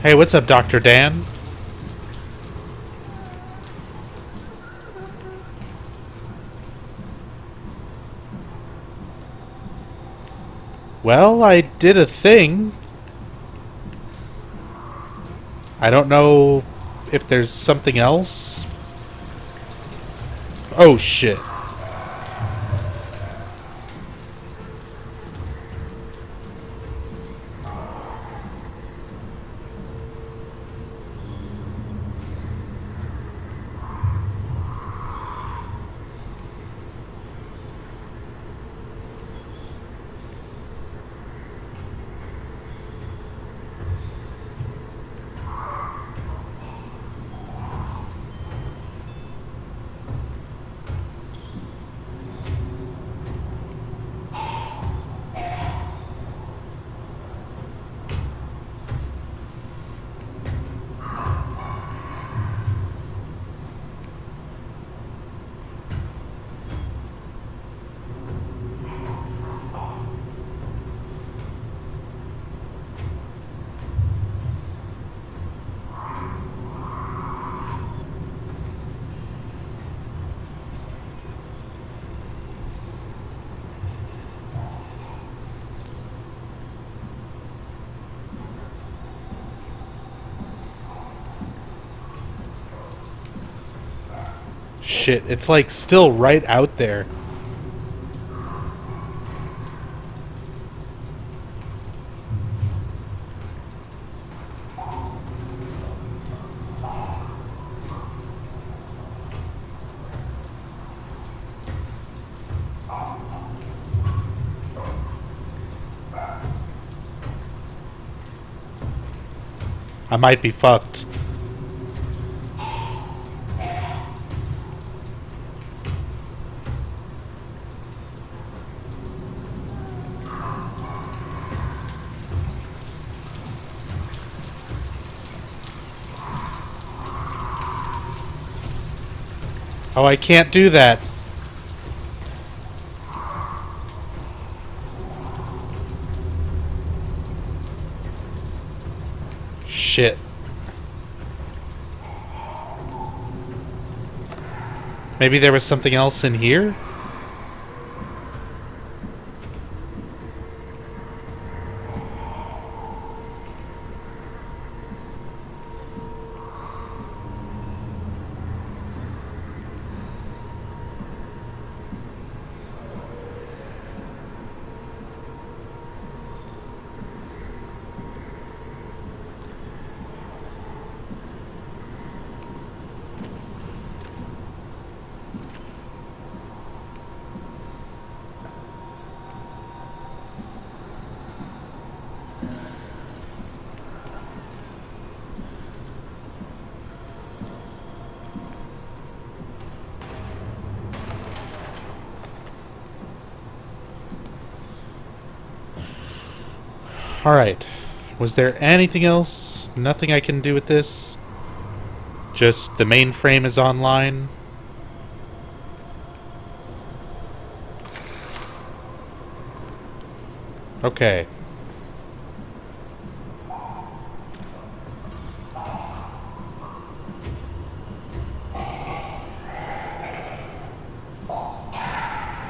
Speaker 1: Hey, what's up, Dr. Dan? Well, I did a thing. I don't know if there's something else. Oh, shit. Shit, it's like still right out there. I might be fucked. Oh, I can't do that. Shit. Maybe there was something else in here? Alright. Was there anything else? Nothing I can do with this? Just the mainframe is online? Okay.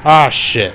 Speaker 1: Ah, shit.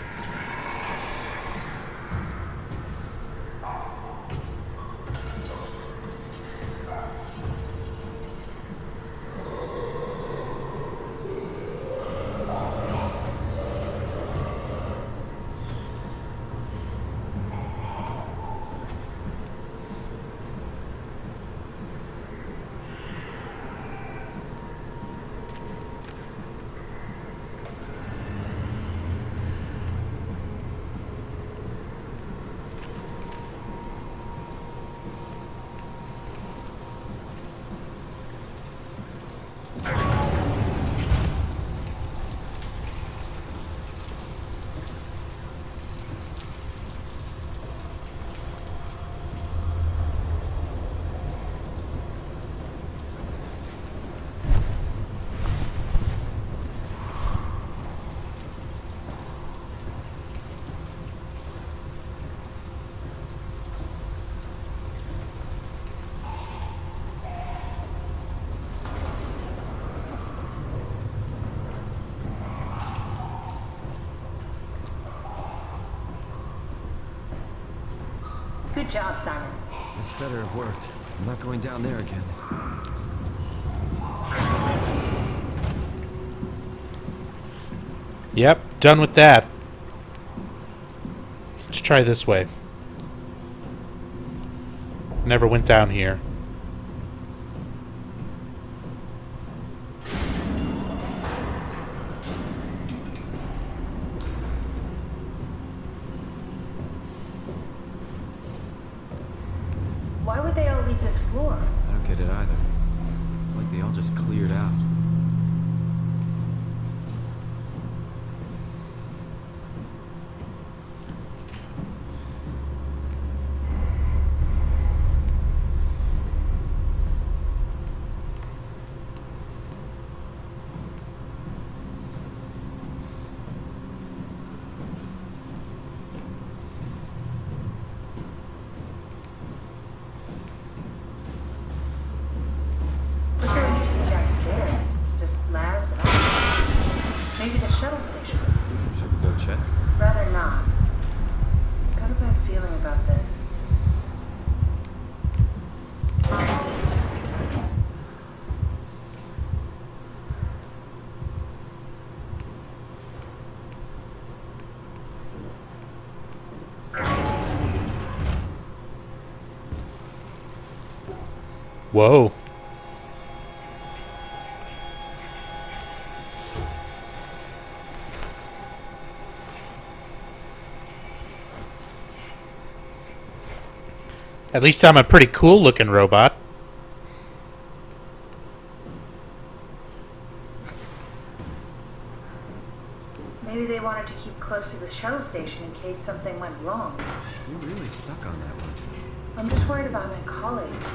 Speaker 9: Good job, Simon.
Speaker 4: This better have worked. I'm not going down there again.
Speaker 1: Yep, done with that. Let's try this way. Never went down here.
Speaker 9: Why would they all leave this floor?
Speaker 4: I don't get it either. It's like they all just cleared out.
Speaker 9: What's so interesting downstairs? Just labs and all. Maybe the shuttle station.
Speaker 4: Should we go check?
Speaker 9: Rather not. Got a bad feeling about this.
Speaker 1: Whoa. At least I'm a pretty cool looking robot.
Speaker 9: Maybe they wanted to keep close to the shuttle station in case something went wrong.
Speaker 4: You're really stuck on that one.
Speaker 9: I'm just worried about my colleagues.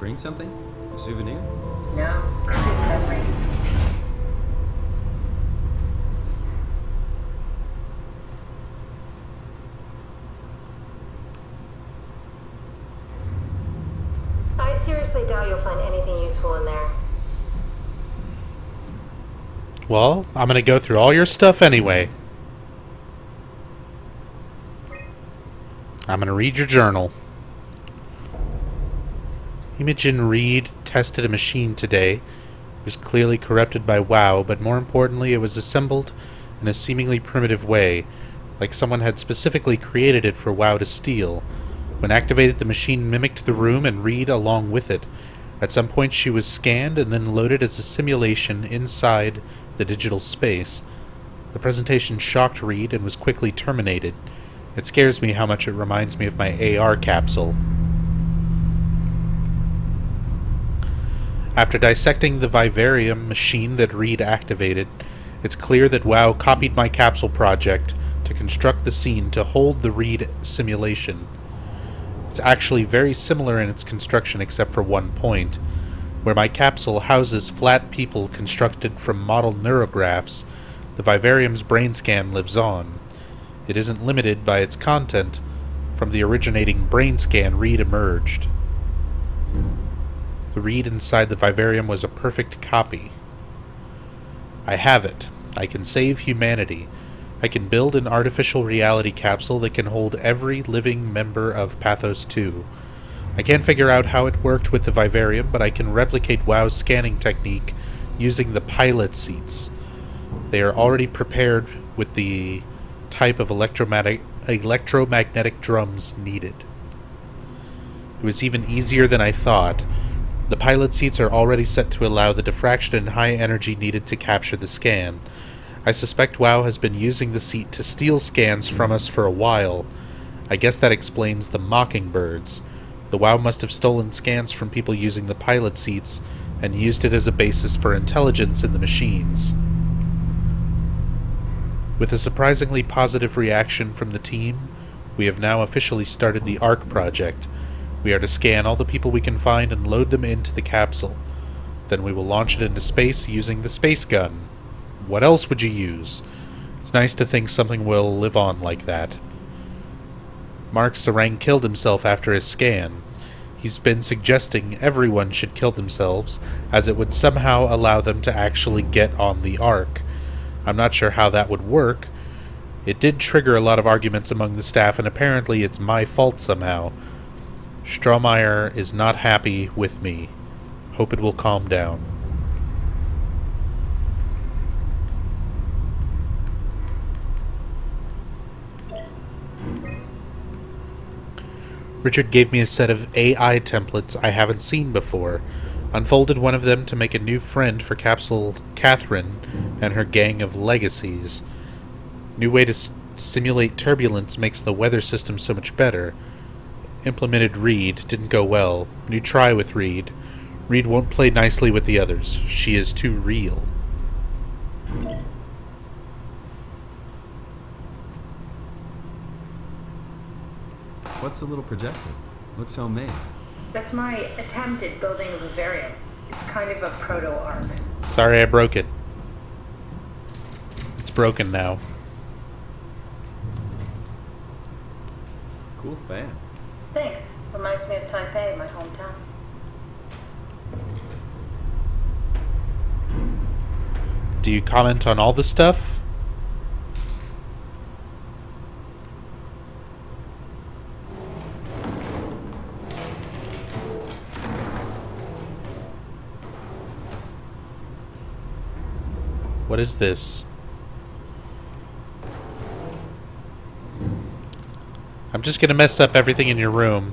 Speaker 4: Bring something? A souvenir?
Speaker 9: No, just memories.
Speaker 3: I seriously doubt you'll find anything useful in there.
Speaker 1: Well, I'm gonna go through all your stuff anyway. I'm gonna read your journal. Imogen Reed tested a machine today. It was clearly corrupted by WoW, but more importantly, it was assembled in a seemingly primitive way, like someone had specifically created it for WoW to steal. When activated, the machine mimicked the room and Reed along with it. At some point, she was scanned and then loaded as a simulation inside the digital space. The presentation shocked Reed and was quickly terminated. It scares me how much it reminds me of my AR capsule. After dissecting the vivarium machine that Reed activated, it's clear that WoW copied my capsule project to construct the scene to hold the Reed simulation. It's actually very similar in its construction except for one point. Where my capsule houses flat people constructed from model neurographs, the vivarium's brain scan lives on. It isn't limited by its content. From the originating brain scan, Reed emerged. The Reed inside the vivarium was a perfect copy. I have it. I can save humanity. I can build an artificial reality capsule that can hold every living member of Pathos 2. I can't figure out how it worked with the vivarium, but I can replicate WoW's scanning technique using the pilot seats. They are already prepared with the type of electromagnetic drums needed. It was even easier than I thought. The pilot seats are already set to allow the diffraction and high energy needed to capture the scan. I suspect WoW has been using the seat to steal scans from us for a while. I guess that explains the mockingbirds. The WoW must have stolen scans from people using the pilot seats and used it as a basis for intelligence in the machines. With a surprisingly positive reaction from the team, we have now officially started the ARC project. We are to scan all the people we can find and load them into the capsule. Then we will launch it into space using the space gun. What else would you use? It's nice to think something will live on like that. Mark Sarang killed himself after his scan. He's been suggesting everyone should kill themselves, as it would somehow allow them to actually get on the Ark. I'm not sure how that would work. It did trigger a lot of arguments among the staff, and apparently it's my fault somehow. Strohmeyer is not happy with me. Hope it will calm down. Richard gave me a set of AI templates I haven't seen before. Unfolded one of them to make a new friend for Capsule Catherine and her gang of legacies. New way to simulate turbulence makes the weather system so much better. Implemented Reed, didn't go well. New try with Reed. Reed won't play nicely with the others. She is too real.
Speaker 4: What's the little projector? Looks homemade.
Speaker 9: That's my attempt at building a vivarium. It's kind of a proto-arc.
Speaker 1: Sorry I broke it. It's broken now.
Speaker 4: Cool fan.
Speaker 9: Thanks. Reminds me of Taipei, my hometown.
Speaker 1: Do you comment on all the stuff? What is this? I'm just gonna mess up everything in your room.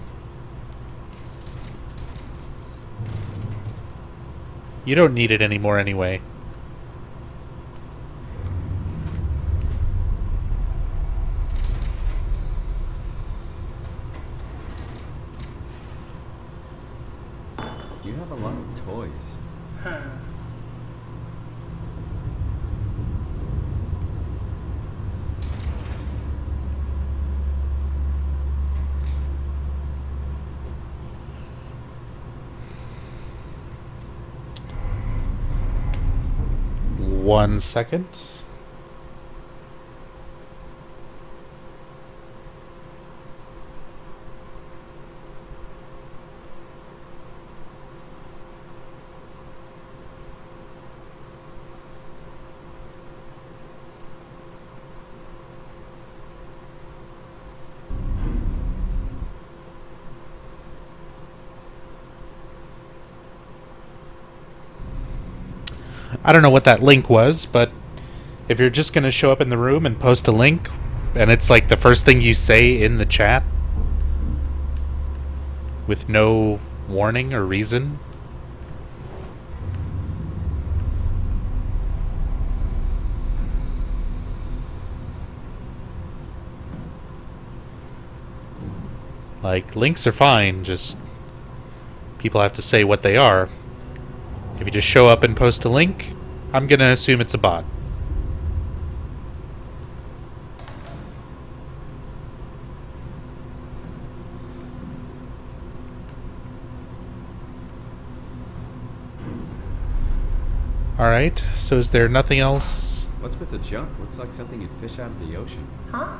Speaker 1: You don't need it anymore anyway.
Speaker 4: You have a lot of toys.
Speaker 1: 1 second. I don't know what that link was, but if you're just going to show up in the room and post a link, and it's like the first thing you say in the chat with no warning or reason, like, links are fine, just people have to say what they are. If you just show up and post a link, I'm going to assume it's a bot. Alright, so is there nothing else?
Speaker 4: What's with the junk? Looks like something you'd fish out of the ocean.
Speaker 9: Huh?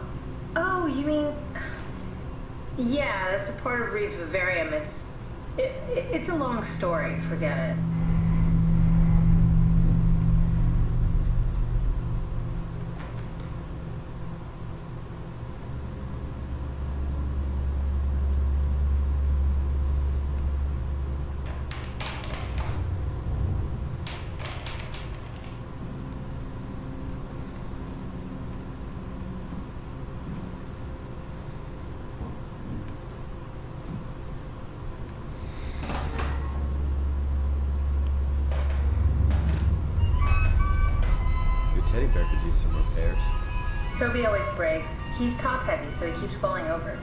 Speaker 9: Oh, you mean... Yeah, that's a part of Reed's vivarium. It's a long story. Forget it.
Speaker 4: Teddy bear could use some repairs.
Speaker 9: Toby always breaks. He's top heavy, so he keeps falling over.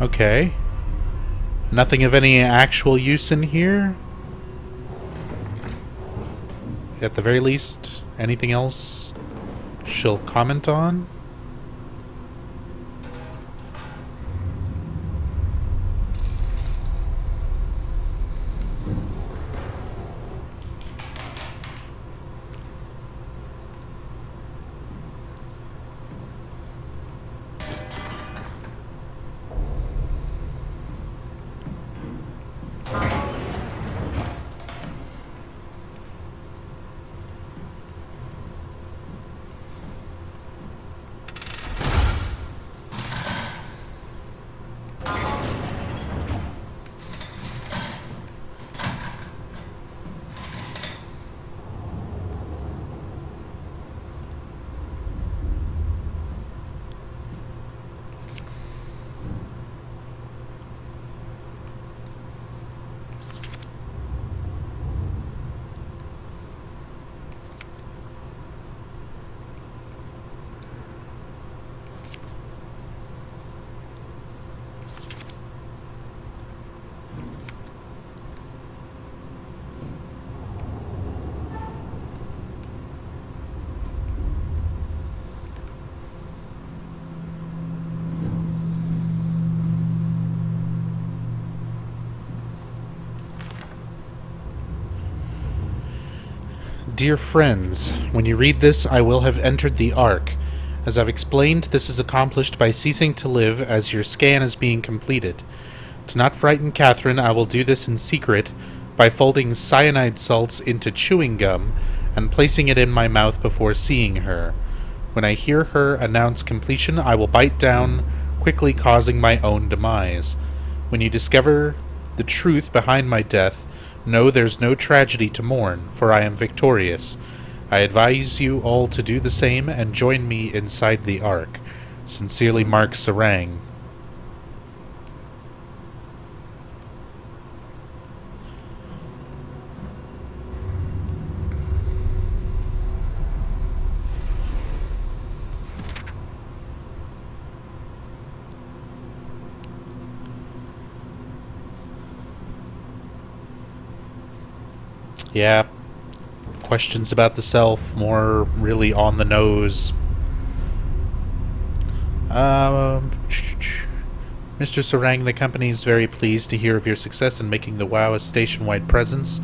Speaker 1: Okay. Nothing of any actual use in here? At the very least, anything else she'll comment on? Dear friends, when you read this, I will have entered the Ark. As I've explained, this is accomplished by ceasing to live as your scan is being completed. To not frighten Catherine, I will do this in secret by folding cyanide salts into chewing gum and placing it in my mouth before seeing her. When I hear her announce completion, I will bite down, quickly causing my own demise. When you discover the truth behind my death, know there's no tragedy to mourn, for I am victorious. I advise you all to do the same and join me inside the Ark. Sincerely, Mark Sarang. Yeah, questions about the self, more really on the nose. Mr. Sarang, the company is very pleased to hear of your success in making the WoW a station-wide presence.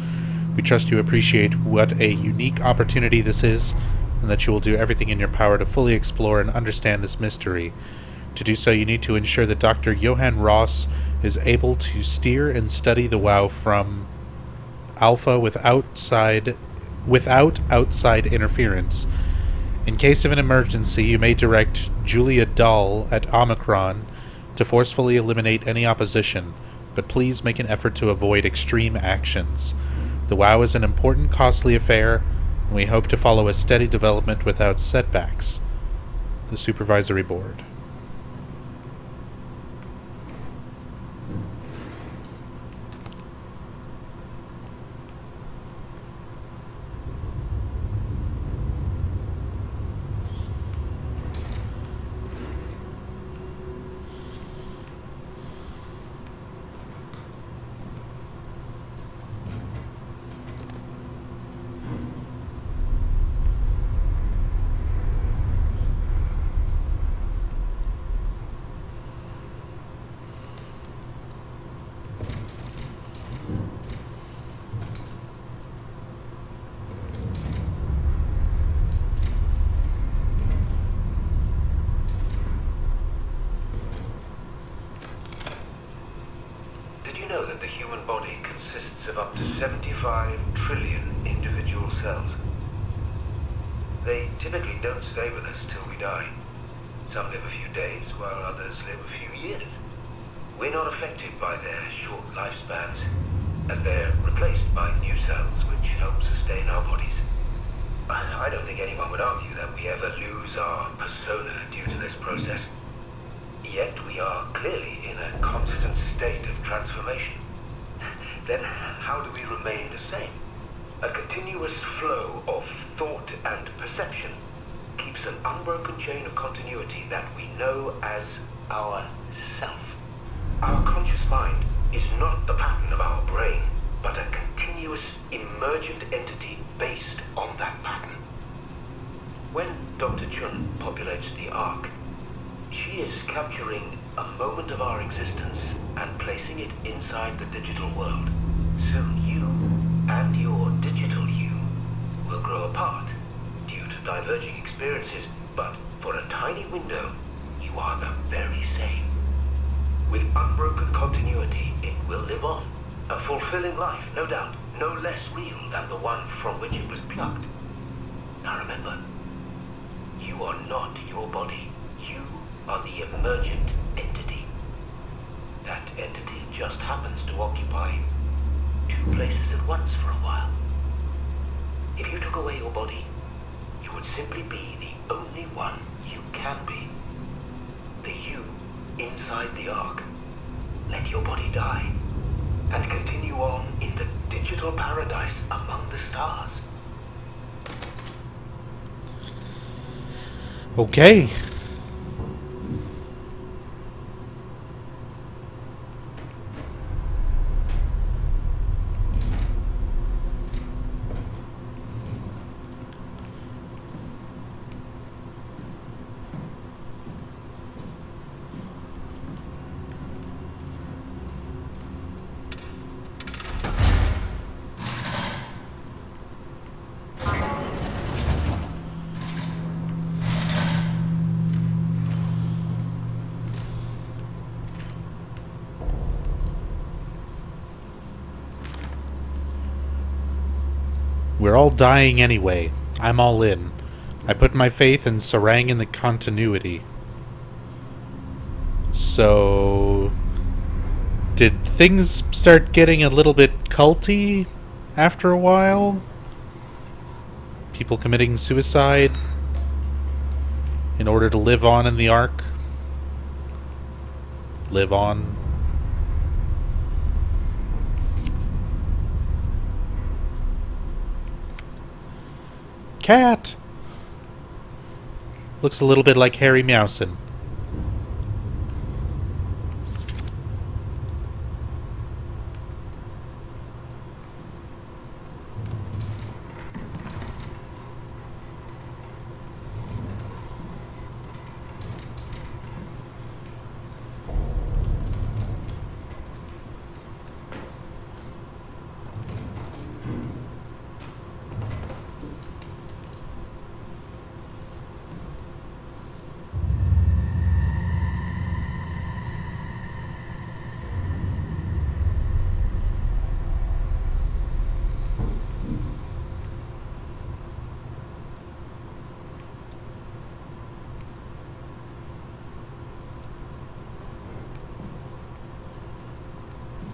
Speaker 1: We trust you appreciate what a unique opportunity this is, and that you will do everything in your power to fully explore and understand this mystery. To do so, you need to ensure that Dr. Johann Ross is able to steer and study the WoW from Alpha without outside interference. In case of an emergency, you may direct Julia Dahl at Omicron to forcefully eliminate any opposition, but please make an effort to avoid extreme actions. The WoW is an important, costly affair, and we hope to follow a steady development without setbacks. The Supervisory Board.
Speaker 11: Did you know that the human body consists of up to 75 trillion individual cells? They typically don't stay with us till we die. Some live a few days, while others live a few years. We're not affected by their short lifespans, as they're replaced by new cells which help sustain our bodies. I don't think anyone would argue that we ever lose our persona due to this process. Yet we are clearly in a constant state of transformation. Then how do we remain the same? A continuous flow of thought and perception keeps an unbroken chain of continuity that we know as our self. Our conscious mind is not the pattern of our brain, but a continuous emergent entity based on that pattern. When Dr. Chun populates the Ark, she is capturing a moment of our existence and placing it inside the digital world. Soon you and your digital you will grow apart due to diverging experiences, but for a tiny window, you are the very same. With unbroken continuity, it will live on. A fulfilling life, no doubt, no less real than the one from which it was plucked. Now remember, you are not your body. You are the emergent entity. That entity just happens to occupy two places at once for a while. If you took away your body, you would simply be the only one you can be. The you inside the Ark. Let your body die and continue on in the digital paradise among the stars.
Speaker 1: Okay. We're all dying anyway. I'm all in. I put my faith in Sarang and the continuity. So... did things start getting a little bit culty after a while? People committing suicide in order to live on in the Ark? Live on. Cat! Looks a little bit like Harry Meowson.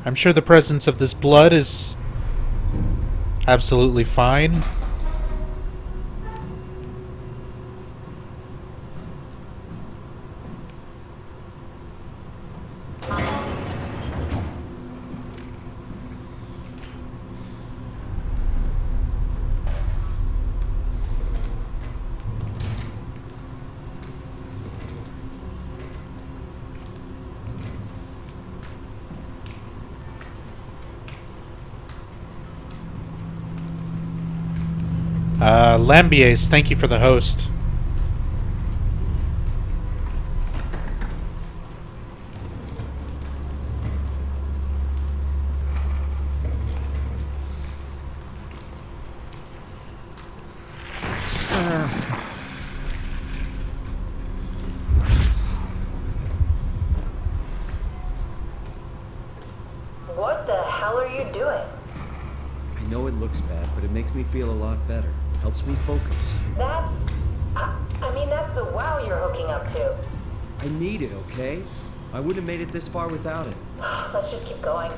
Speaker 1: I'm sure the presence of this blood is absolutely fine. Lambies, thank you for the host.
Speaker 9: What the hell are you doing?
Speaker 4: I know it looks bad, but it makes me feel a lot better. Helps me focus.
Speaker 9: I mean, that's the wow you're hooking up to.
Speaker 4: I need it, okay? I wouldn't have made it this far without it.
Speaker 9: Let's just keep going.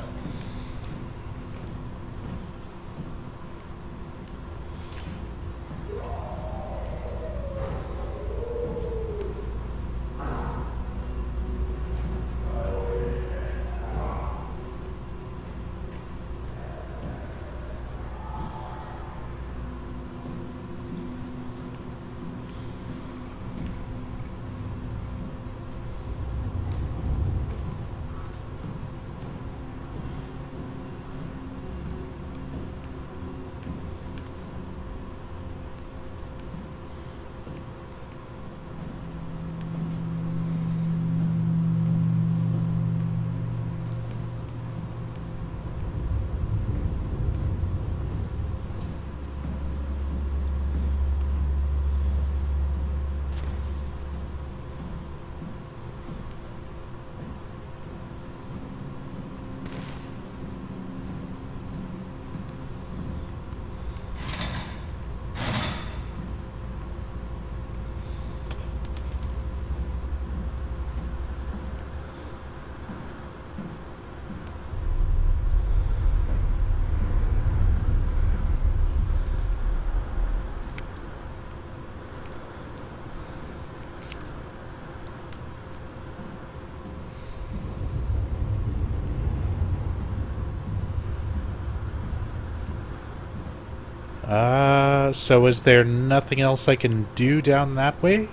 Speaker 1: So is there nothing else I can do down that way?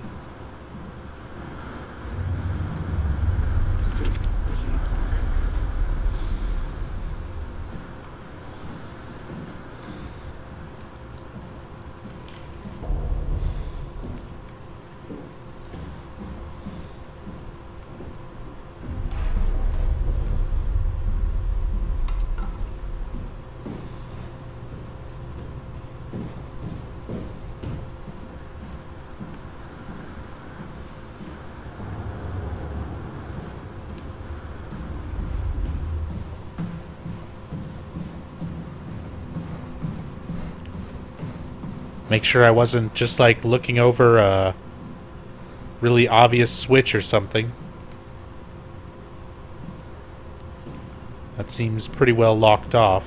Speaker 1: Make sure I wasn't just like looking over a really obvious switch or something. That seems pretty well locked off.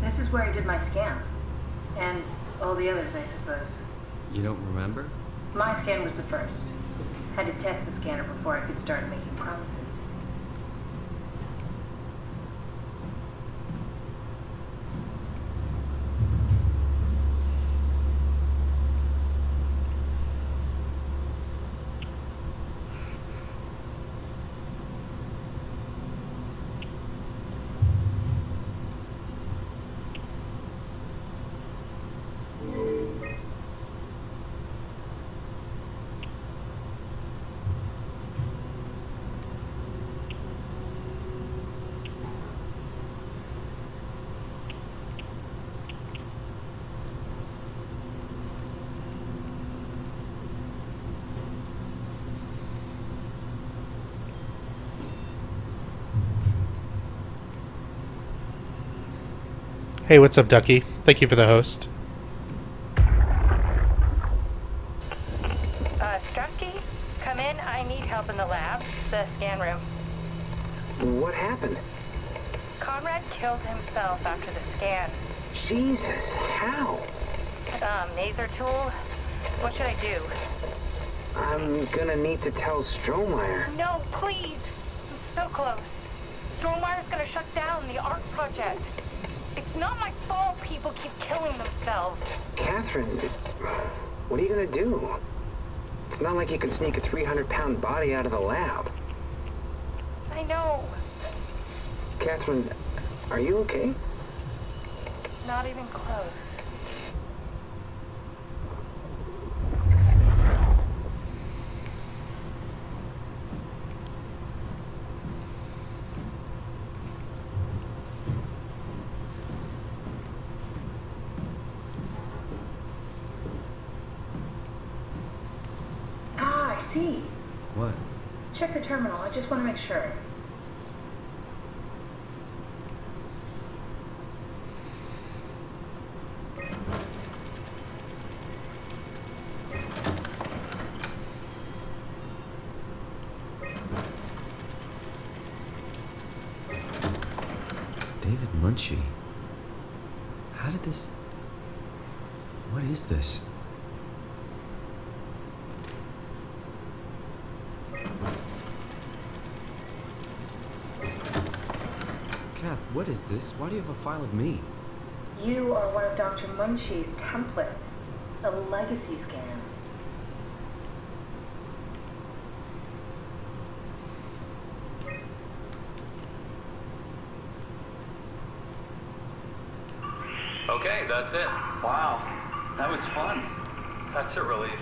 Speaker 9: This is where I did my scan. And all the others, I suppose.
Speaker 4: You don't remember?
Speaker 9: My scan was the first. Had to test the scanner before I could start making promises.
Speaker 1: Hey, what's up, Ducky? Thank you for the host.
Speaker 3: Strusky, come in. I need help in the lab, the scan room.
Speaker 8: What happened?
Speaker 3: Conrad killed himself after the scan.
Speaker 8: Jesus, how?
Speaker 3: Maser tool? What should I do?
Speaker 8: I'm gonna need to tell Strohmeyer.
Speaker 3: No, please! I'm so close. Strohmeyer's gonna shut down the art project. It's not my fault people keep killing themselves.
Speaker 8: Catherine, what are you gonna do? It's not like you can sneak a 300-pound body out of the lab.
Speaker 3: I know.
Speaker 8: Catherine, are you okay?
Speaker 3: Not even close.
Speaker 9: Ah, I see.
Speaker 4: What?
Speaker 9: Check the terminal. I just want to make sure.
Speaker 4: David Munchie. How did this... What is this? Kath, what is this? Why do you have a file of me?
Speaker 9: You are one of Dr. Munchie's templates. A legacy scan.
Speaker 12: Okay, that's it.
Speaker 2: Wow, that was fun.
Speaker 12: That's a relief.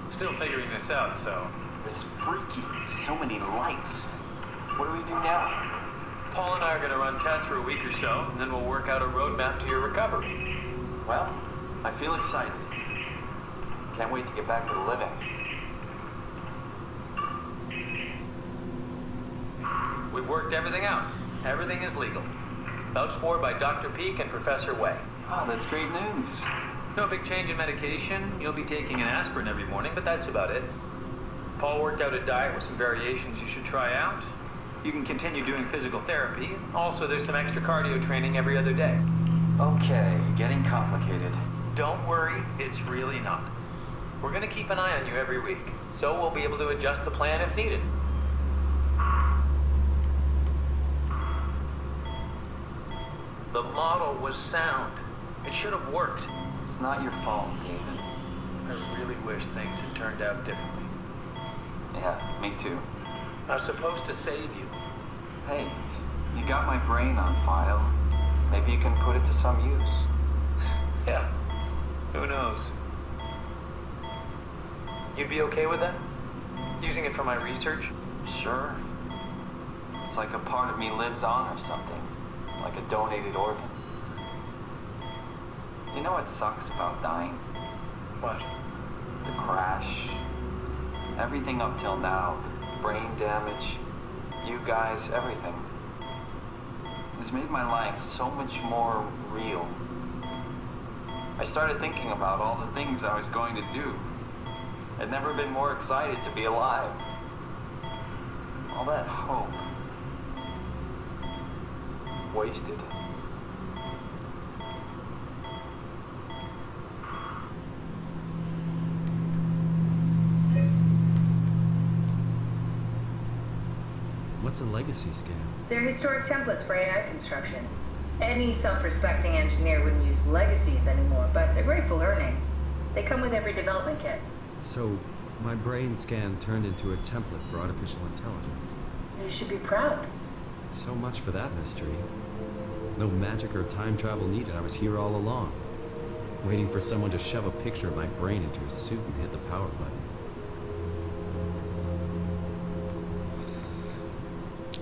Speaker 12: Still figuring this out, so...
Speaker 2: It was freaky. So many lights. What do we do now?
Speaker 12: Paul and I are going to run tests for a week or so, and then we'll work out a roadmap to your recovery.
Speaker 2: Well, I feel excited. Can't wait to get back to the living.
Speaker 12: We've worked everything out. Everything is legal. Vouched for by Dr. Peak and Professor Way.
Speaker 2: Oh, that's great news.
Speaker 12: No big change in medication. You'll be taking an aspirin every morning, but that's about it. Paul worked out a diet with some variations you should try out. You can continue doing physical therapy. Also, there's some extra cardio training every other day.
Speaker 2: Okay, getting complicated.
Speaker 12: Don't worry, it's really not. We're going to keep an eye on you every week, so we'll be able to adjust the plan if needed. The model was sound. It should have worked.
Speaker 2: It's not your fault, David.
Speaker 12: I really wish things had turned out differently.
Speaker 2: Yeah, me too.
Speaker 12: I was supposed to save you.
Speaker 2: Hey, you got my brain on file. Maybe you can put it to some use.
Speaker 12: Yeah, who knows? You'd be okay with that? Using it for my research?
Speaker 2: Sure. It's like a part of me lives on or something. Like a donated organ. You know what sucks about dying?
Speaker 12: What?
Speaker 2: The crash. Everything up till now. The brain damage. You guys, everything. It's made my life so much more real. I started thinking about all the things I was going to do. I'd never been more excited to be alive. All that hope. Wasted.
Speaker 4: What's a legacy scan?
Speaker 9: They're historic templates for AI construction. Any self-respecting engineer wouldn't use legacies anymore, but they're great for learning. They come with every development kit.
Speaker 4: So, my brain scan turned into a template for artificial intelligence.
Speaker 9: You should be proud.
Speaker 4: So much for that mystery. No magic or time travel needed. I was here all along, waiting for someone to shove a picture of my brain into a suit and hit the power button.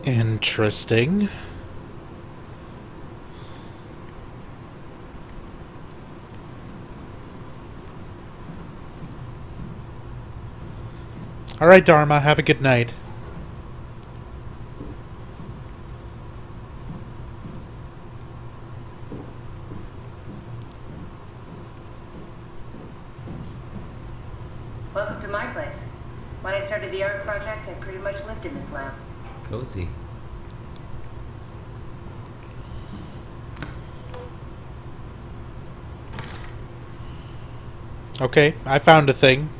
Speaker 1: Interesting. All right, Dharma, have a good night.
Speaker 9: Welcome to my place. When I started the art project, I pretty much lived in this lab.
Speaker 4: Cozy.
Speaker 1: Okay, I found a thing.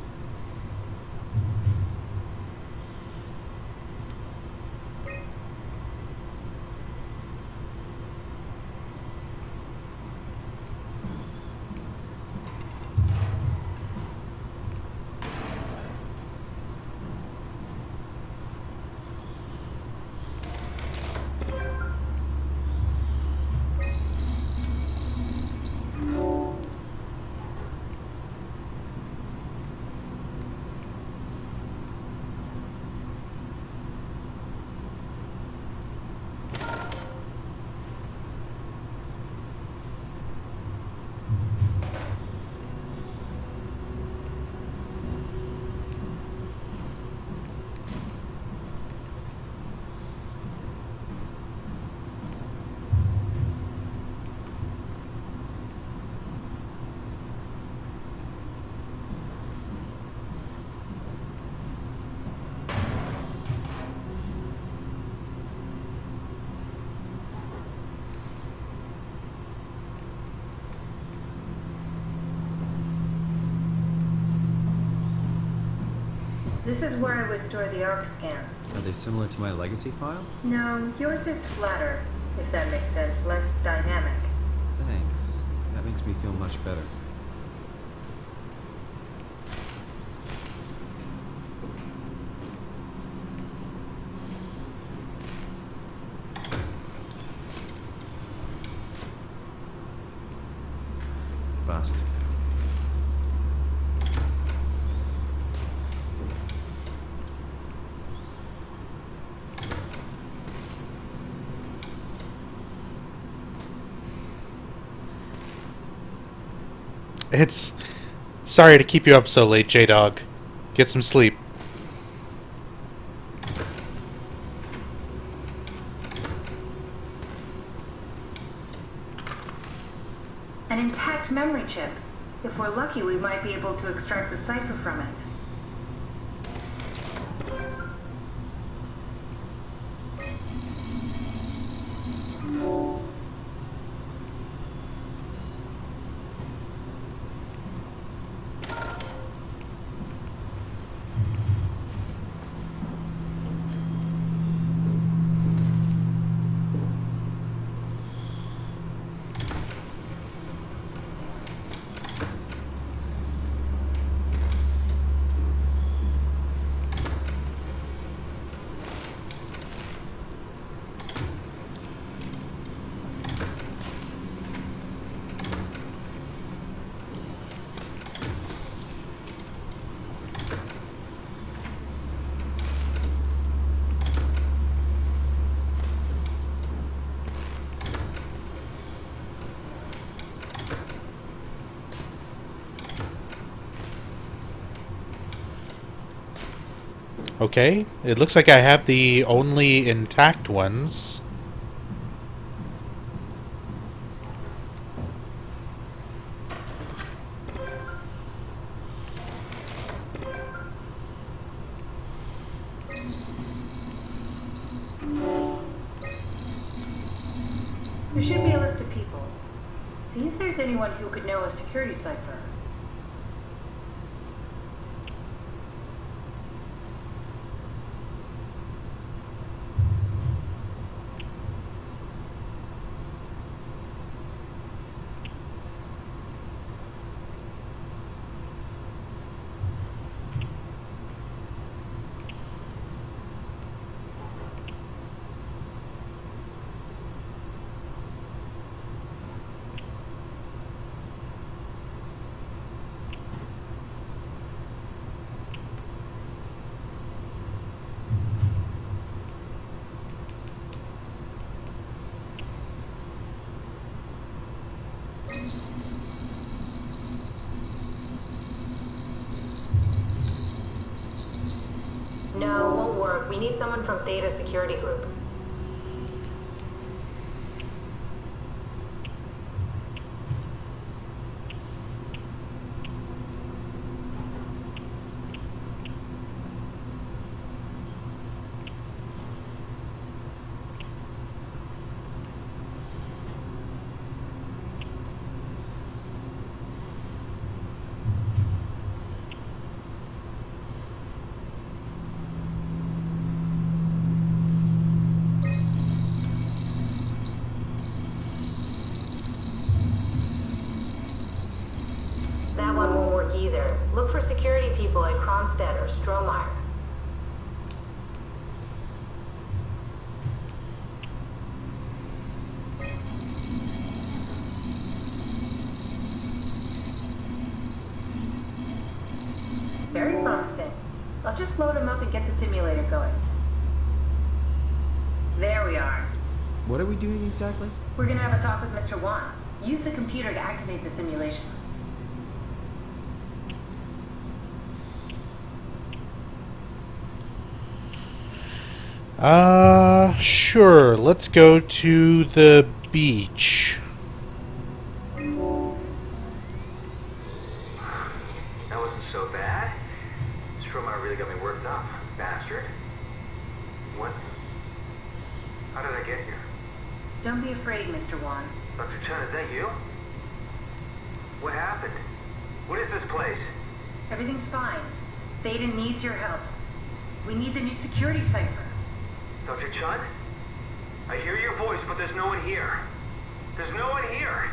Speaker 9: This is where I would store the ARC scans.
Speaker 4: Are they similar to my legacy file?
Speaker 9: No, yours is flatter, if that makes sense, less dynamic.
Speaker 4: Thanks. That makes me feel much better. Bust.
Speaker 1: It's... Sorry to keep you up so late, J-Dog. Get some sleep.
Speaker 9: An intact memory chip. If we're lucky, we might be able to extract the cipher from it.
Speaker 1: Okay, it looks like I have the only intact ones.
Speaker 9: There should be a list of people. See if there's anyone who could know a security cipher. No, won't work. We need someone from Theta Security Group.
Speaker 3: for security people at Kronstadt or Strohmeyer. Very promising. I'll just load him up and get the simulator going. There we are.
Speaker 4: What are we doing exactly?
Speaker 3: We're gonna have a talk with Mr. Wan. Use the computer to activate the simulation.
Speaker 1: Sure. Let's go to the beach.
Speaker 11: That wasn't so bad. Strohmeyer really got me worked up, bastard. What? How did I get here?
Speaker 3: Don't be afraid, Mr. Wan.
Speaker 11: Dr. Chen, is that you? What happened? What is this place?
Speaker 3: Everything's fine. Theta needs your help. We need the new security cipher.
Speaker 11: Dr. Chun? I hear your voice, but there's no one here. There's no one here.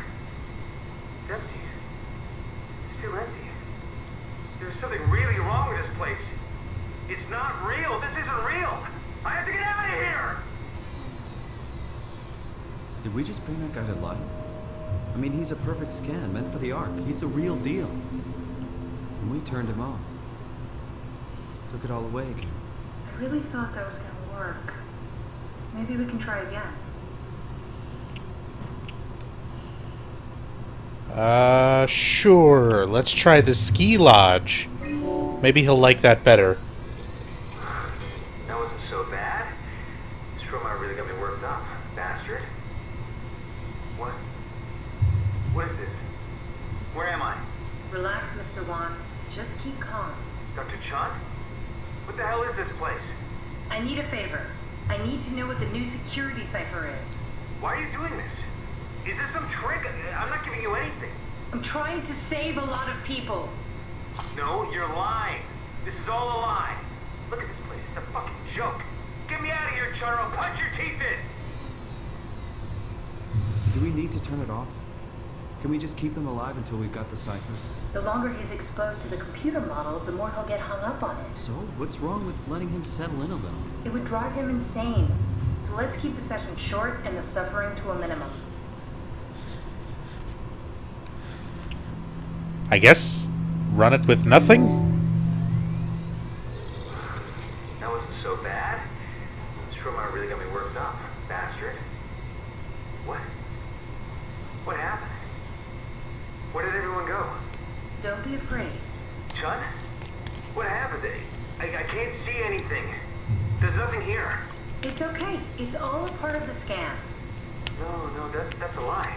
Speaker 11: It's empty. It's still empty. There's something really wrong with this place. It's not real. This isn't real. I have to get out of here!
Speaker 4: Did we just bring that guy to life? I mean, he's a perfect scan, meant for the Ark. He's the real deal. And we turned him off. Took it all away again.
Speaker 9: I really thought that was gonna work. Maybe we can try again.
Speaker 1: Sure. Let's try the ski lodge. Maybe he'll like that better.
Speaker 11: That wasn't so bad. Strohmeyer really got me worked up, bastard. What? What is this? Where am I?
Speaker 9: Relax, Mr. Wan. Just keep calm.
Speaker 11: Dr. Chun? What the hell is this place?
Speaker 9: I need a favor. I need to know what the new security cipher is.
Speaker 11: Why are you doing this? Is this some trick? I'm not giving you anything.
Speaker 9: I'm trying to save a lot of people.
Speaker 11: No, you're lying. This is all a lie. Look at this place. It's a fucking joke. Get me out of here, Chun, or I'll punch your teeth in!
Speaker 4: Do we need to turn it off? Can we just keep him alive until we've got the cipher?
Speaker 9: The longer he's exposed to the computer model, the more he'll get hung up on it.
Speaker 4: So, what's wrong with letting him settle in a little?
Speaker 9: It would drive him insane. So let's keep the session short and the suffering to a minimum.
Speaker 1: I guess run it with nothing?
Speaker 11: That wasn't so bad. Strohmeyer really got me worked up, bastard. What? What happened? Where did everyone go?
Speaker 9: Don't be afraid.
Speaker 11: Chun? What happened? I can't see anything. There's nothing here.
Speaker 9: It's okay. It's all a part of the scan.
Speaker 11: No, that's a lie.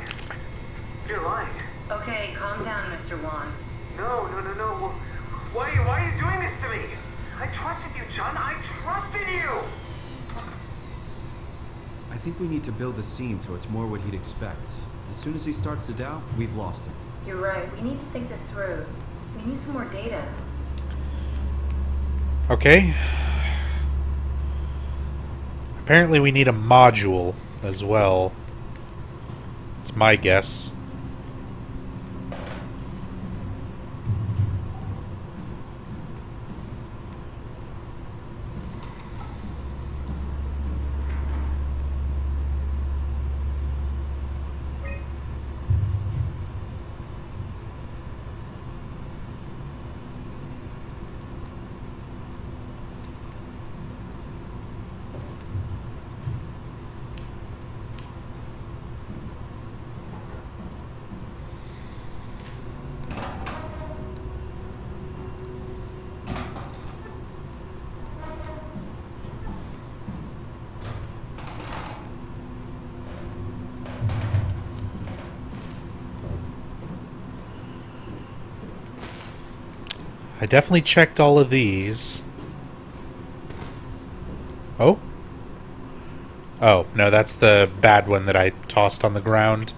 Speaker 11: You're lying.
Speaker 9: Okay, calm down, Mr. Wan.
Speaker 11: No. Why are you doing this to me? I trusted you, Chun. I trusted you!
Speaker 4: I think we need to build the scene so it's more what he'd expect. As soon as he starts to doubt, we've lost him.
Speaker 9: You're right. We need to think this through. We need some more data.
Speaker 1: Okay. Apparently we need a module as well. It's my guess. I definitely checked all of these. Oh? Oh, no, that's the bad one that I tossed on the ground.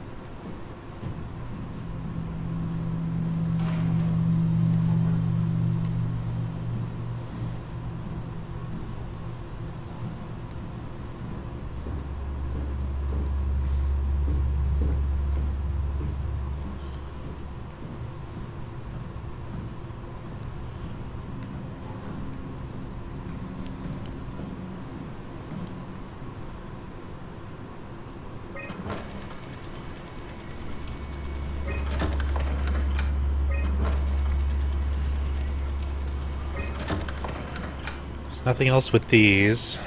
Speaker 1: Nothing else with these.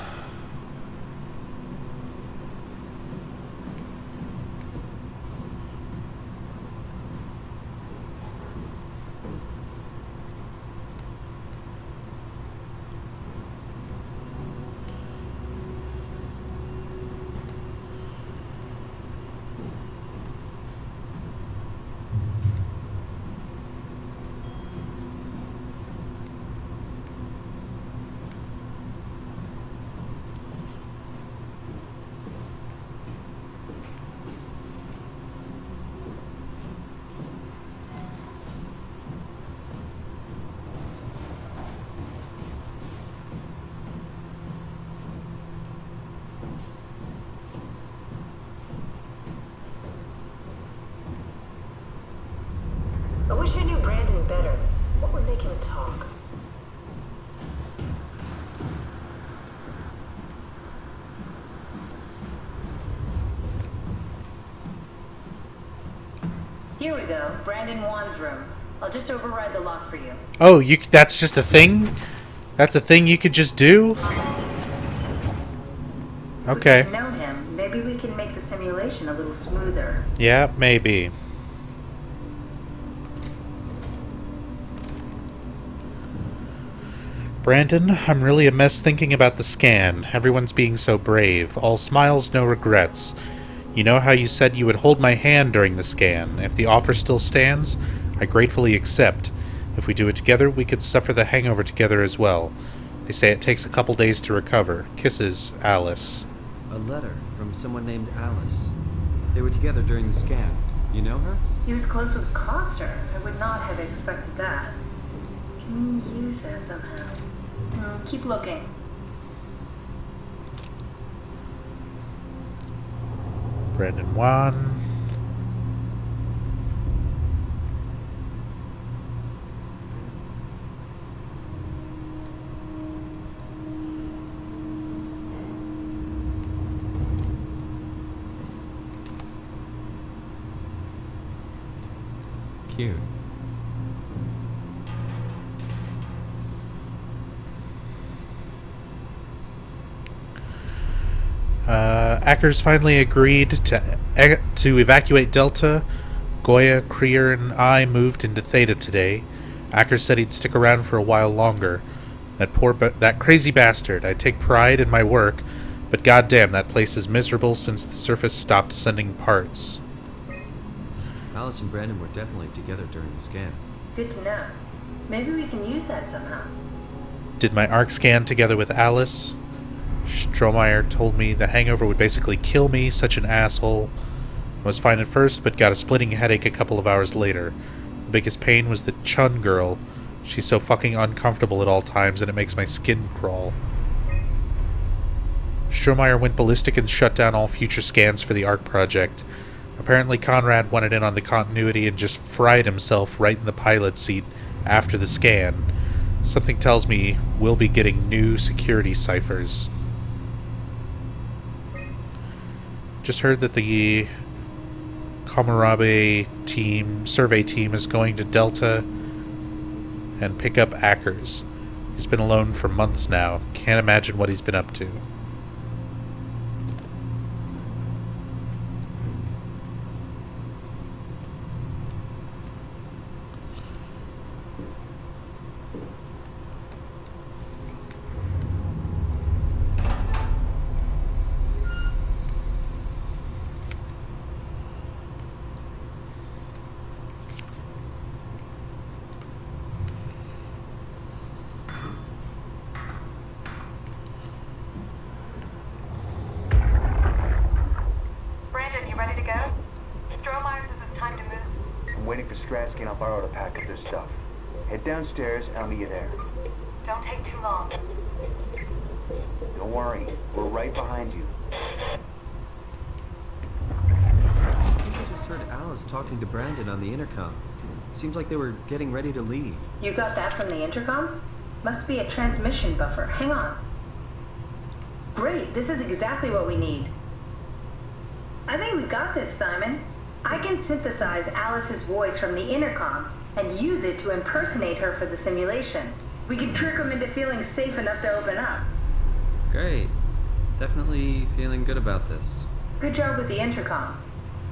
Speaker 9: I wish I knew Brandon better. What would make him talk? Here we go. Brandon Wan's room. I'll just override the lock for you.
Speaker 1: Oh, that's just a thing? That's a thing you could just do? Okay.
Speaker 9: If we know him, maybe we can make the simulation a little smoother.
Speaker 1: Yeah, maybe. Brandon, I'm really a mess thinking about the scan. Everyone's being so brave. All smiles, no regrets. You know how you said you would hold my hand during the scan? If the offer still stands, I gratefully accept. If we do it together, we could suffer the hangover together as well. They say it takes a couple days to recover. Kisses, Alice.
Speaker 4: A letter from someone named Alice. They were together during the scan. You know her?
Speaker 9: He was close with Coster. I would not have expected that. Can you use that somehow? Keep looking.
Speaker 1: Brandon Wan.
Speaker 4: Cute.
Speaker 1: Ackers finally agreed to evacuate Delta. Goya, Krier, and I moved into Theta today. Ackers said he'd stick around for a while longer. That crazy bastard. I take pride in my work, but goddamn, that place is miserable since the surface stopped sending parts.
Speaker 4: Alice and Brandon were definitely together during the scan.
Speaker 9: Good to know. Maybe we can use that somehow.
Speaker 1: Did my arc scan together with Alice. Strohmeyer told me the hangover would basically kill me, such an asshole. I was fine at first, but got a splitting headache a couple of hours later. The biggest pain was the Chun girl. She's so fucking uncomfortable at all times, and it makes my skin crawl. Strohmeyer went ballistic and shut down all future scans for the ARC project. Apparently Conrad wanted in on the continuity and just fried himself right in the pilot seat after the scan. Something tells me we'll be getting new security ciphers. Just heard that the Kamarabe survey team is going to Delta and pick up Ackers. He's been alone for months now. Can't imagine what he's been up to.
Speaker 13: Strasky and I'll borrow to pack up their stuff. Head downstairs and I'll meet you there.
Speaker 14: Don't take too long.
Speaker 13: Don't worry, we're right behind you.
Speaker 4: I think I just heard Alice talking to Brandon on the intercom. Seems like they were getting ready to leave.
Speaker 9: You got that from the intercom? Must be a transmission buffer. Hang on. Great, this is exactly what we need. I think we got this, Simon. I can synthesize Alice's voice from the intercom and use it to impersonate her for the simulation. We can trick them into feeling safe enough to open up.
Speaker 4: Great. Definitely feeling good about this.
Speaker 9: Good job with the intercom.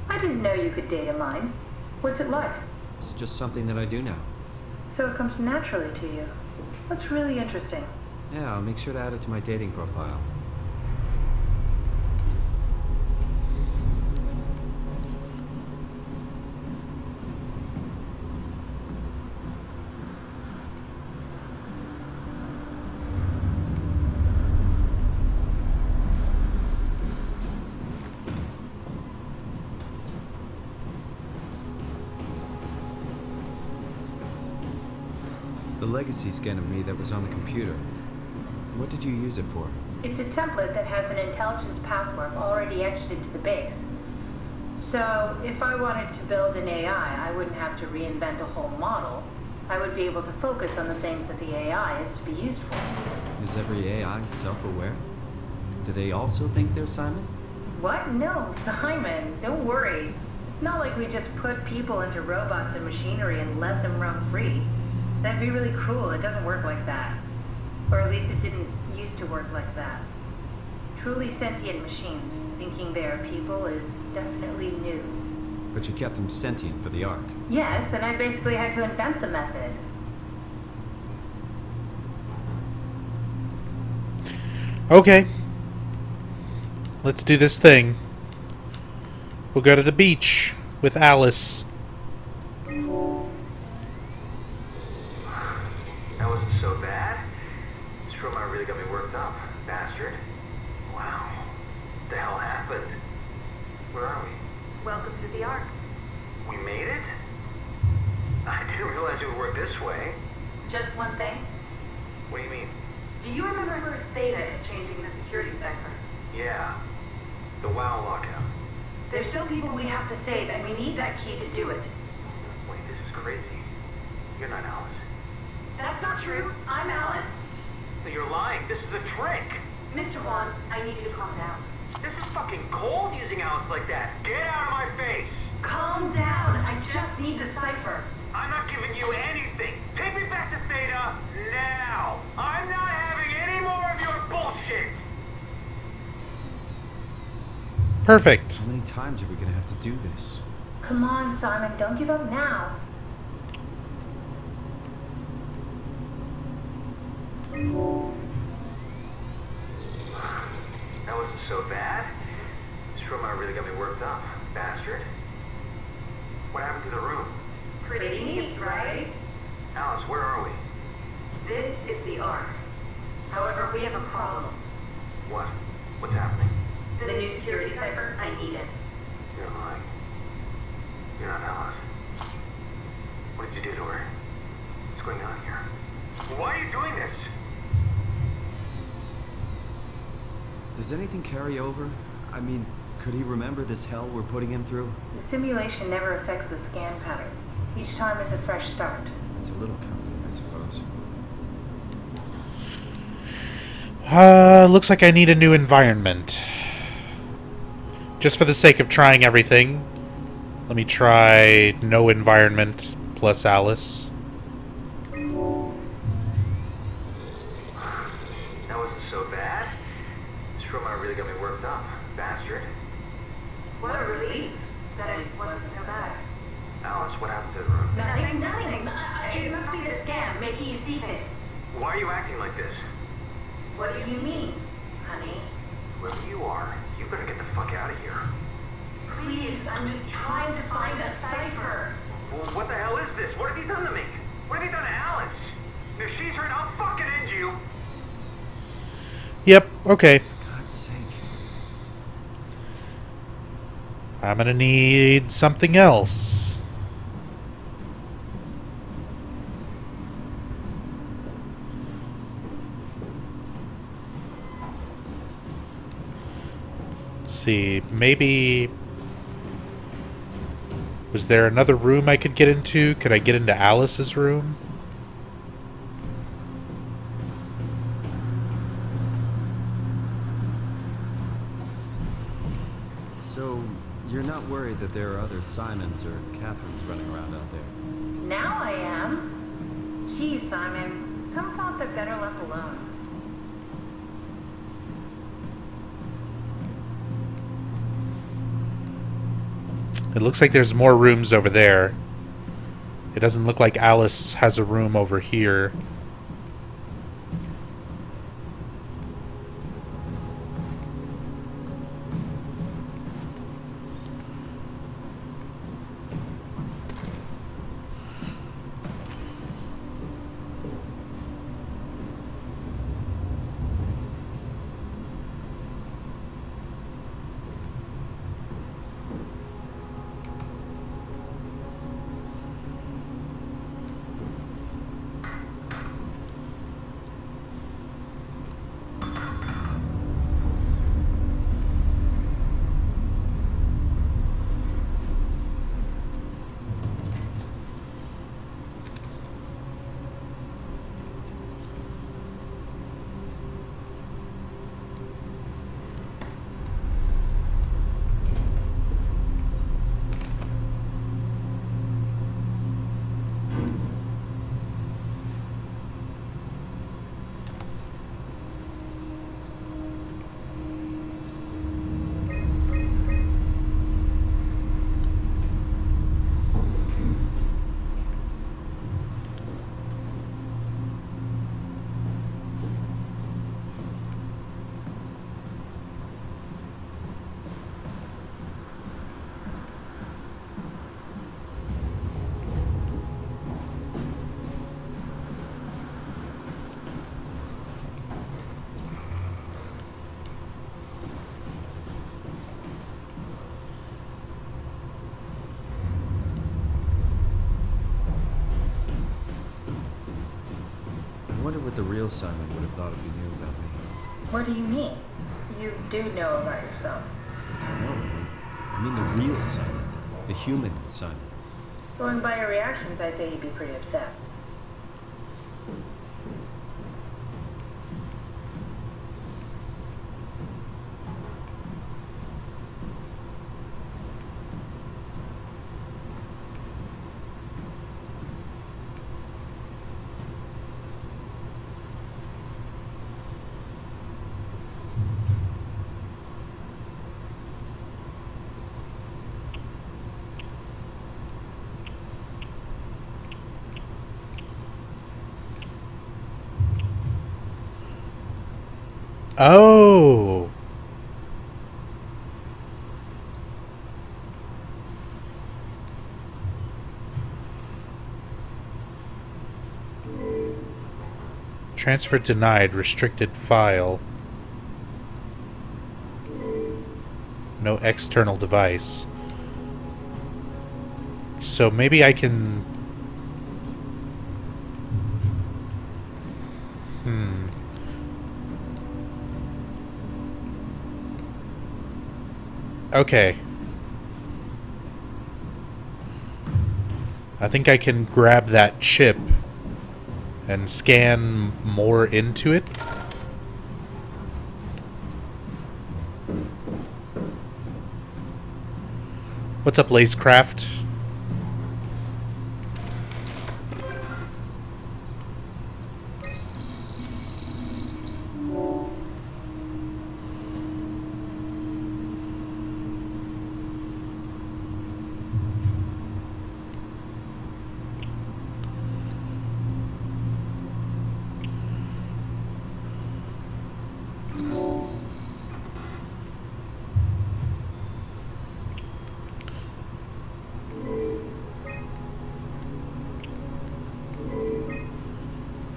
Speaker 9: I didn't know you could data mine. What's it like?
Speaker 4: It's just something that I do now.
Speaker 9: So it comes naturally to you. That's really interesting.
Speaker 4: Yeah, I'll make sure to add it to my dating profile. The legacy scan of me that was on the computer. What did you use it for?
Speaker 9: It's a template that has an intelligence pathwork already etched into the base. So if I wanted to build an AI, I wouldn't have to reinvent a whole model. I would be able to focus on the things that the AI is to be used for.
Speaker 4: Is every AI self-aware? Do they also think they're Simon?
Speaker 9: What? No, Simon, don't worry. It's not like we just put people into robots and machinery and let them run free. That'd be really cruel. It doesn't work like that. Or at least it didn't used to work like that. Truly sentient machines, thinking they are people, is definitely new.
Speaker 4: But you kept them sentient for the Ark.
Speaker 9: Yes, and I basically had to invent the method.
Speaker 1: Okay. Let's do this thing. We'll go to the beach with Alice.
Speaker 11: That wasn't so bad. This robot really got me worked up, bastard. Wow. What the hell happened? Where are we?
Speaker 14: Welcome to the Ark.
Speaker 11: We made it? I didn't realize it would work this way.
Speaker 14: Just one thing.
Speaker 11: What do you mean?
Speaker 14: Do you remember Theta changing the security cipher?
Speaker 11: Yeah. The WoW lockout.
Speaker 14: There's still people we have to save, and we need that key to do it.
Speaker 11: Wait, this is crazy. You're not Alice.
Speaker 14: That's not true. I'm Alice.
Speaker 11: No, you're lying. This is a trick.
Speaker 14: Mr. Wan, I need you to calm down.
Speaker 11: This is fucking cold using Alice like that. Get out of my face.
Speaker 14: Calm down. I just need the cipher.
Speaker 11: I'm not giving you anything. Take me back to Theta now. I'm not having any more of your bullshit.
Speaker 1: Perfect.
Speaker 4: How many times are we gonna have to do this?
Speaker 9: Come on, Simon, don't give up now.
Speaker 11: That wasn't so bad. This robot really got me worked up, bastard. What happened to the room?
Speaker 14: Pretty neat, right?
Speaker 11: Alice, where are we?
Speaker 14: This is the Ark. However, we have a problem.
Speaker 11: What? What's happening?
Speaker 14: The new security cipher, I need it.
Speaker 11: You're lying. You're not Alice. What did you do to her? What's going on here? Why are you doing this?
Speaker 4: Does anything carry over? I mean, could he remember this hell we're putting him through?
Speaker 9: The simulation never affects the scan pattern. Each time is a fresh start.
Speaker 4: It's a little comforting, I suppose.
Speaker 1: Looks like I need a new environment. Just for the sake of trying everything, let me try no environment plus Alice.
Speaker 11: That wasn't so bad. This robot really got me worked up, bastard.
Speaker 14: What a relief that it wasn't so bad.
Speaker 11: Alice, what happened to the room?
Speaker 14: Nothing. It must be the scan making you see things.
Speaker 11: Why are you acting like this?
Speaker 14: What do you mean, honey?
Speaker 11: Whoever you are, you better get the fuck out of here.
Speaker 14: Please, I'm just trying to find a cipher.
Speaker 11: Well, what the hell is this? What have you done to me? What have you done to Alice? If she's hurt, I'll fucking end you.
Speaker 1: Yep, okay.
Speaker 4: For God's sake.
Speaker 1: I'm gonna need something else. Let's see, maybe... Was there another room I could get into? Could I get into Alice's room?
Speaker 4: So, you're not worried that there are other Simons or Catherines running around out there?
Speaker 9: Now I am. Geez, Simon. Some thoughts are better left alone.
Speaker 1: It looks like there's more rooms over there. It doesn't look like Alice has a room over here.
Speaker 4: I wonder what the real Simon would have thought if he knew about me.
Speaker 9: What do you mean? You do know about yourself.
Speaker 4: No, I mean the real Simon. The human Simon.
Speaker 9: Going by your reactions, I'd say he'd be pretty upset.
Speaker 1: Oh! Transfer denied. Restricted file. No external device. So maybe I can... Okay. I think I can grab that chip and scan more into it. What's up, Lacecraft?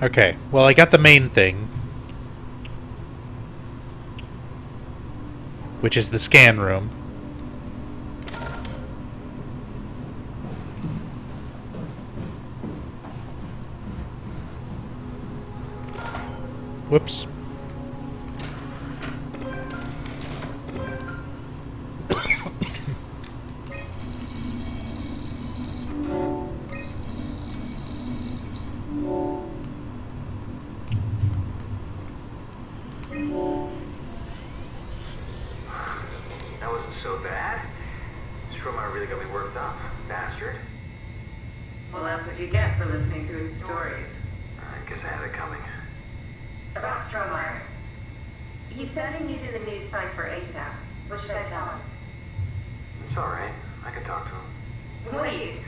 Speaker 1: Okay, well, I got the main thing, which is the scan room. Whoops.
Speaker 8: That wasn't so bad. Stromer really got me worked up, bastard.
Speaker 14: Well, that's what you get for listening to his stories.
Speaker 8: I
Speaker 15: Guess I had it coming.
Speaker 14: About Strohmeyer. He's sending you to the news site for ASAP. What should I tell him?
Speaker 15: It's alright. I can talk to him.
Speaker 14: Wait,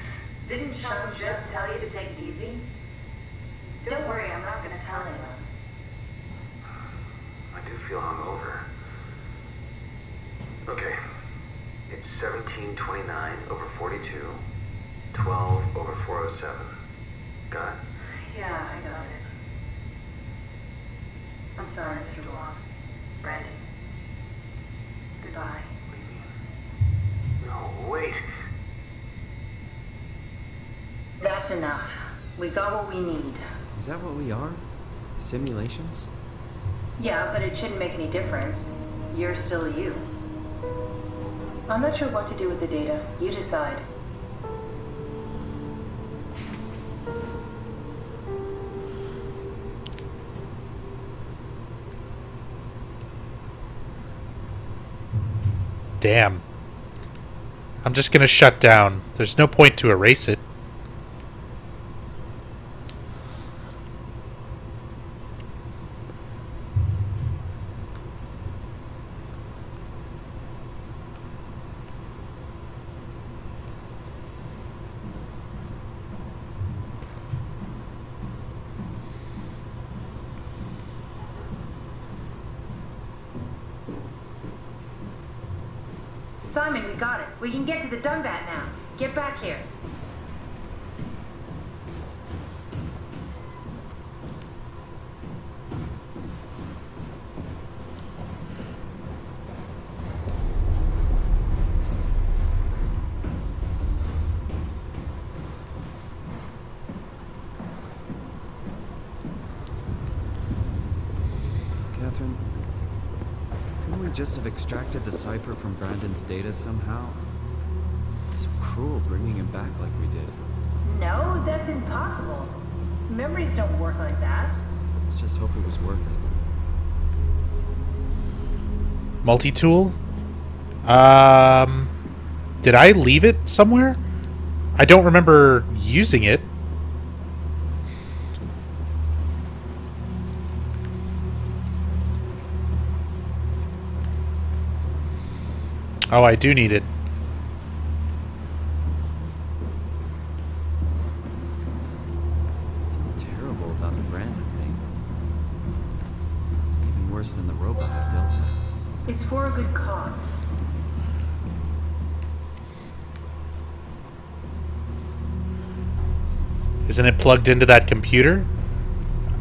Speaker 14: didn't Sean just tell you to take it easy? Don't worry, I'm not gonna tell anyone.
Speaker 15: I do feel hungover. Okay. It's 1729 over 42, 12 over 407. Got it?
Speaker 14: Yeah, I got it. I'm sorry, Mr. Block. Brandon. Goodbye.
Speaker 15: No, wait.
Speaker 9: That's enough. We got what we need.
Speaker 4: Is that what we are? Simulations?
Speaker 9: Yeah, but it shouldn't make any difference. You're still you. I'm not sure what to do with the data. You decide.
Speaker 1: Damn. I'm just gonna shut down. There's no point to erase it.
Speaker 9: Simon, we got it. We can get to the Dunbat now. Get back here.
Speaker 4: Catherine, couldn't we just have extracted the cipher from Brandon's data somehow? It's so cruel bringing him back like we did.
Speaker 9: No, that's impossible. Memories don't work like that.
Speaker 4: Let's just hope it was worth it.
Speaker 1: Multi-tool? Did I leave it somewhere? I don't remember using it. Oh, I do need it.
Speaker 4: I feel terrible about the Brandon thing. Even worse than the robot at Delta.
Speaker 9: It's for a good cause.
Speaker 1: Isn't it plugged into that computer?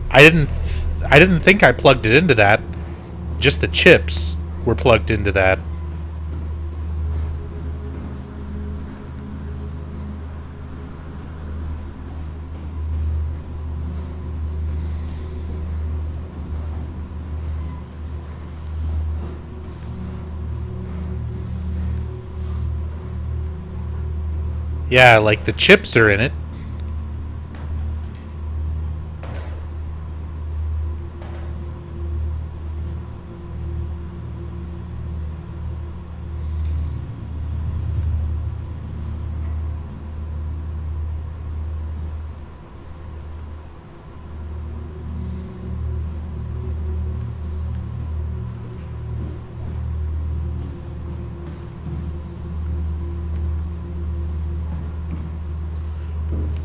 Speaker 1: I didn't think I plugged it into that. Just the chips were plugged into that. Yeah, like the chips are in it.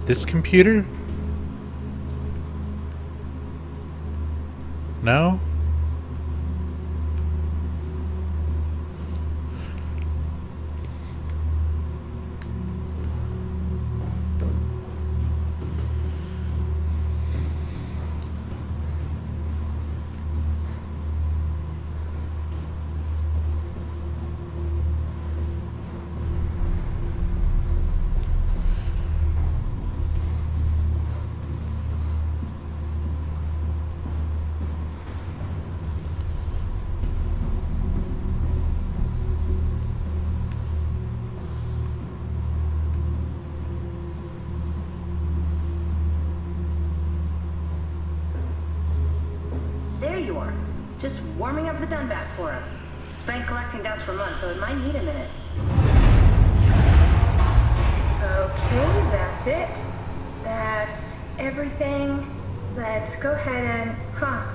Speaker 1: This computer? No?
Speaker 9: There you are. Just warming up the Dunbat for us. It's been collecting dust for months, so it might need a minute. Okay, that's it. That's everything that Let's go ahead and... Huh.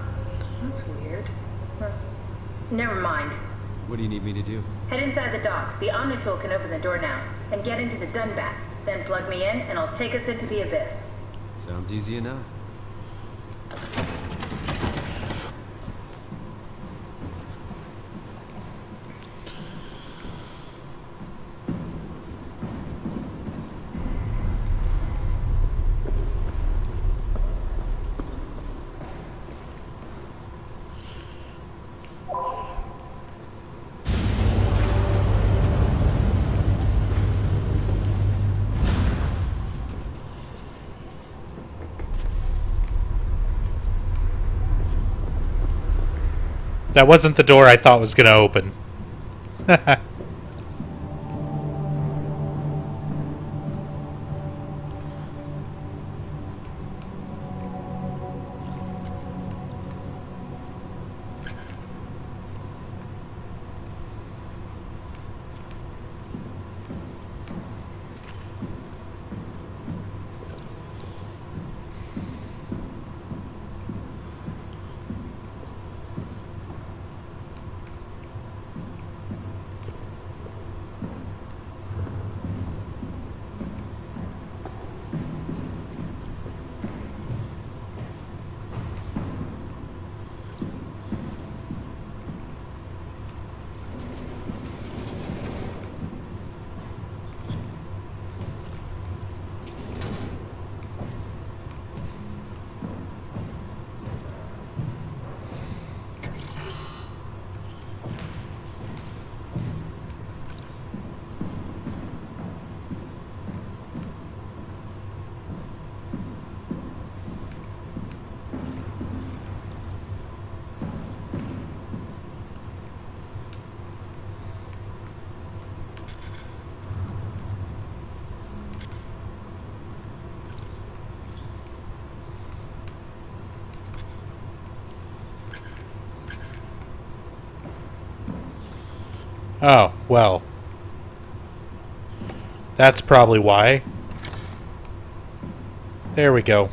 Speaker 9: That's weird. Huh. Never mind.
Speaker 4: What do you need me to do?
Speaker 9: Head inside the dock. The Omnitool can open the door now. And get into the Dunbat. Then plug me in, and I'll take us into the Abyss.
Speaker 4: Sounds easy enough.
Speaker 1: That wasn't the door I thought was going to open. Oh, well. That's probably why. There we go.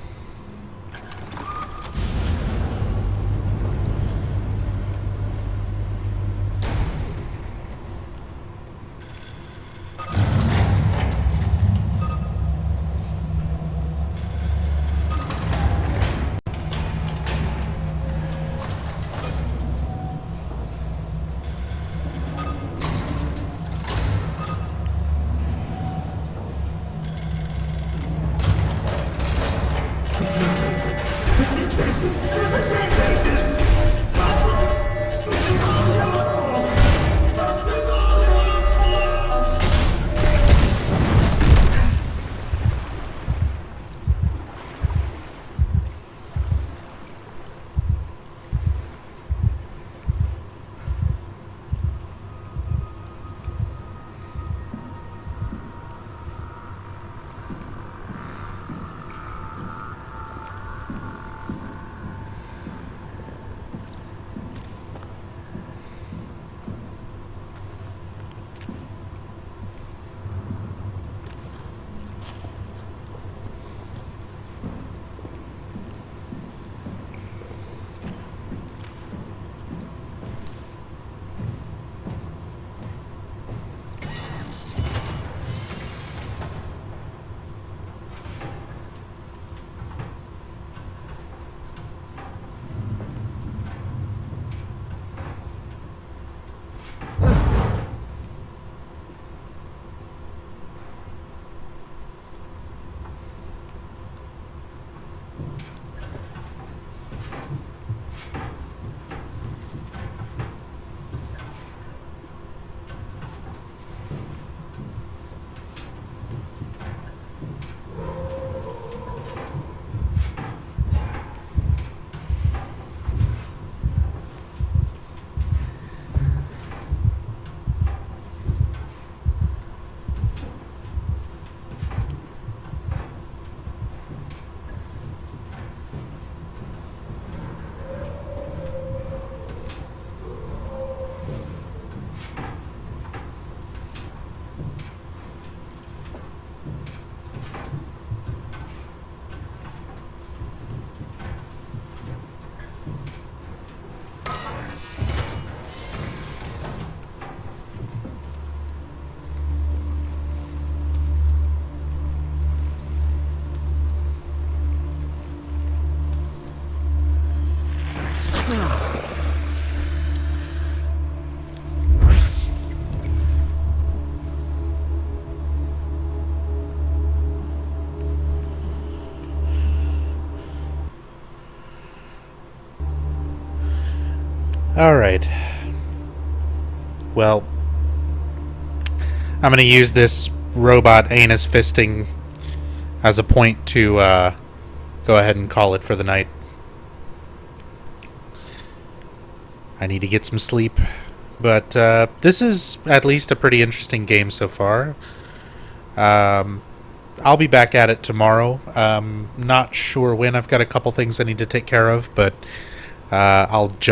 Speaker 1: Alright. Well, I'm going to use this robot anus fisting as a point to go ahead and call it for the night. I need to get some sleep. But this is at least a pretty interesting game so far. I'll be back at it tomorrow. Not sure when. I've got a couple things I need to take care of, but I'll jump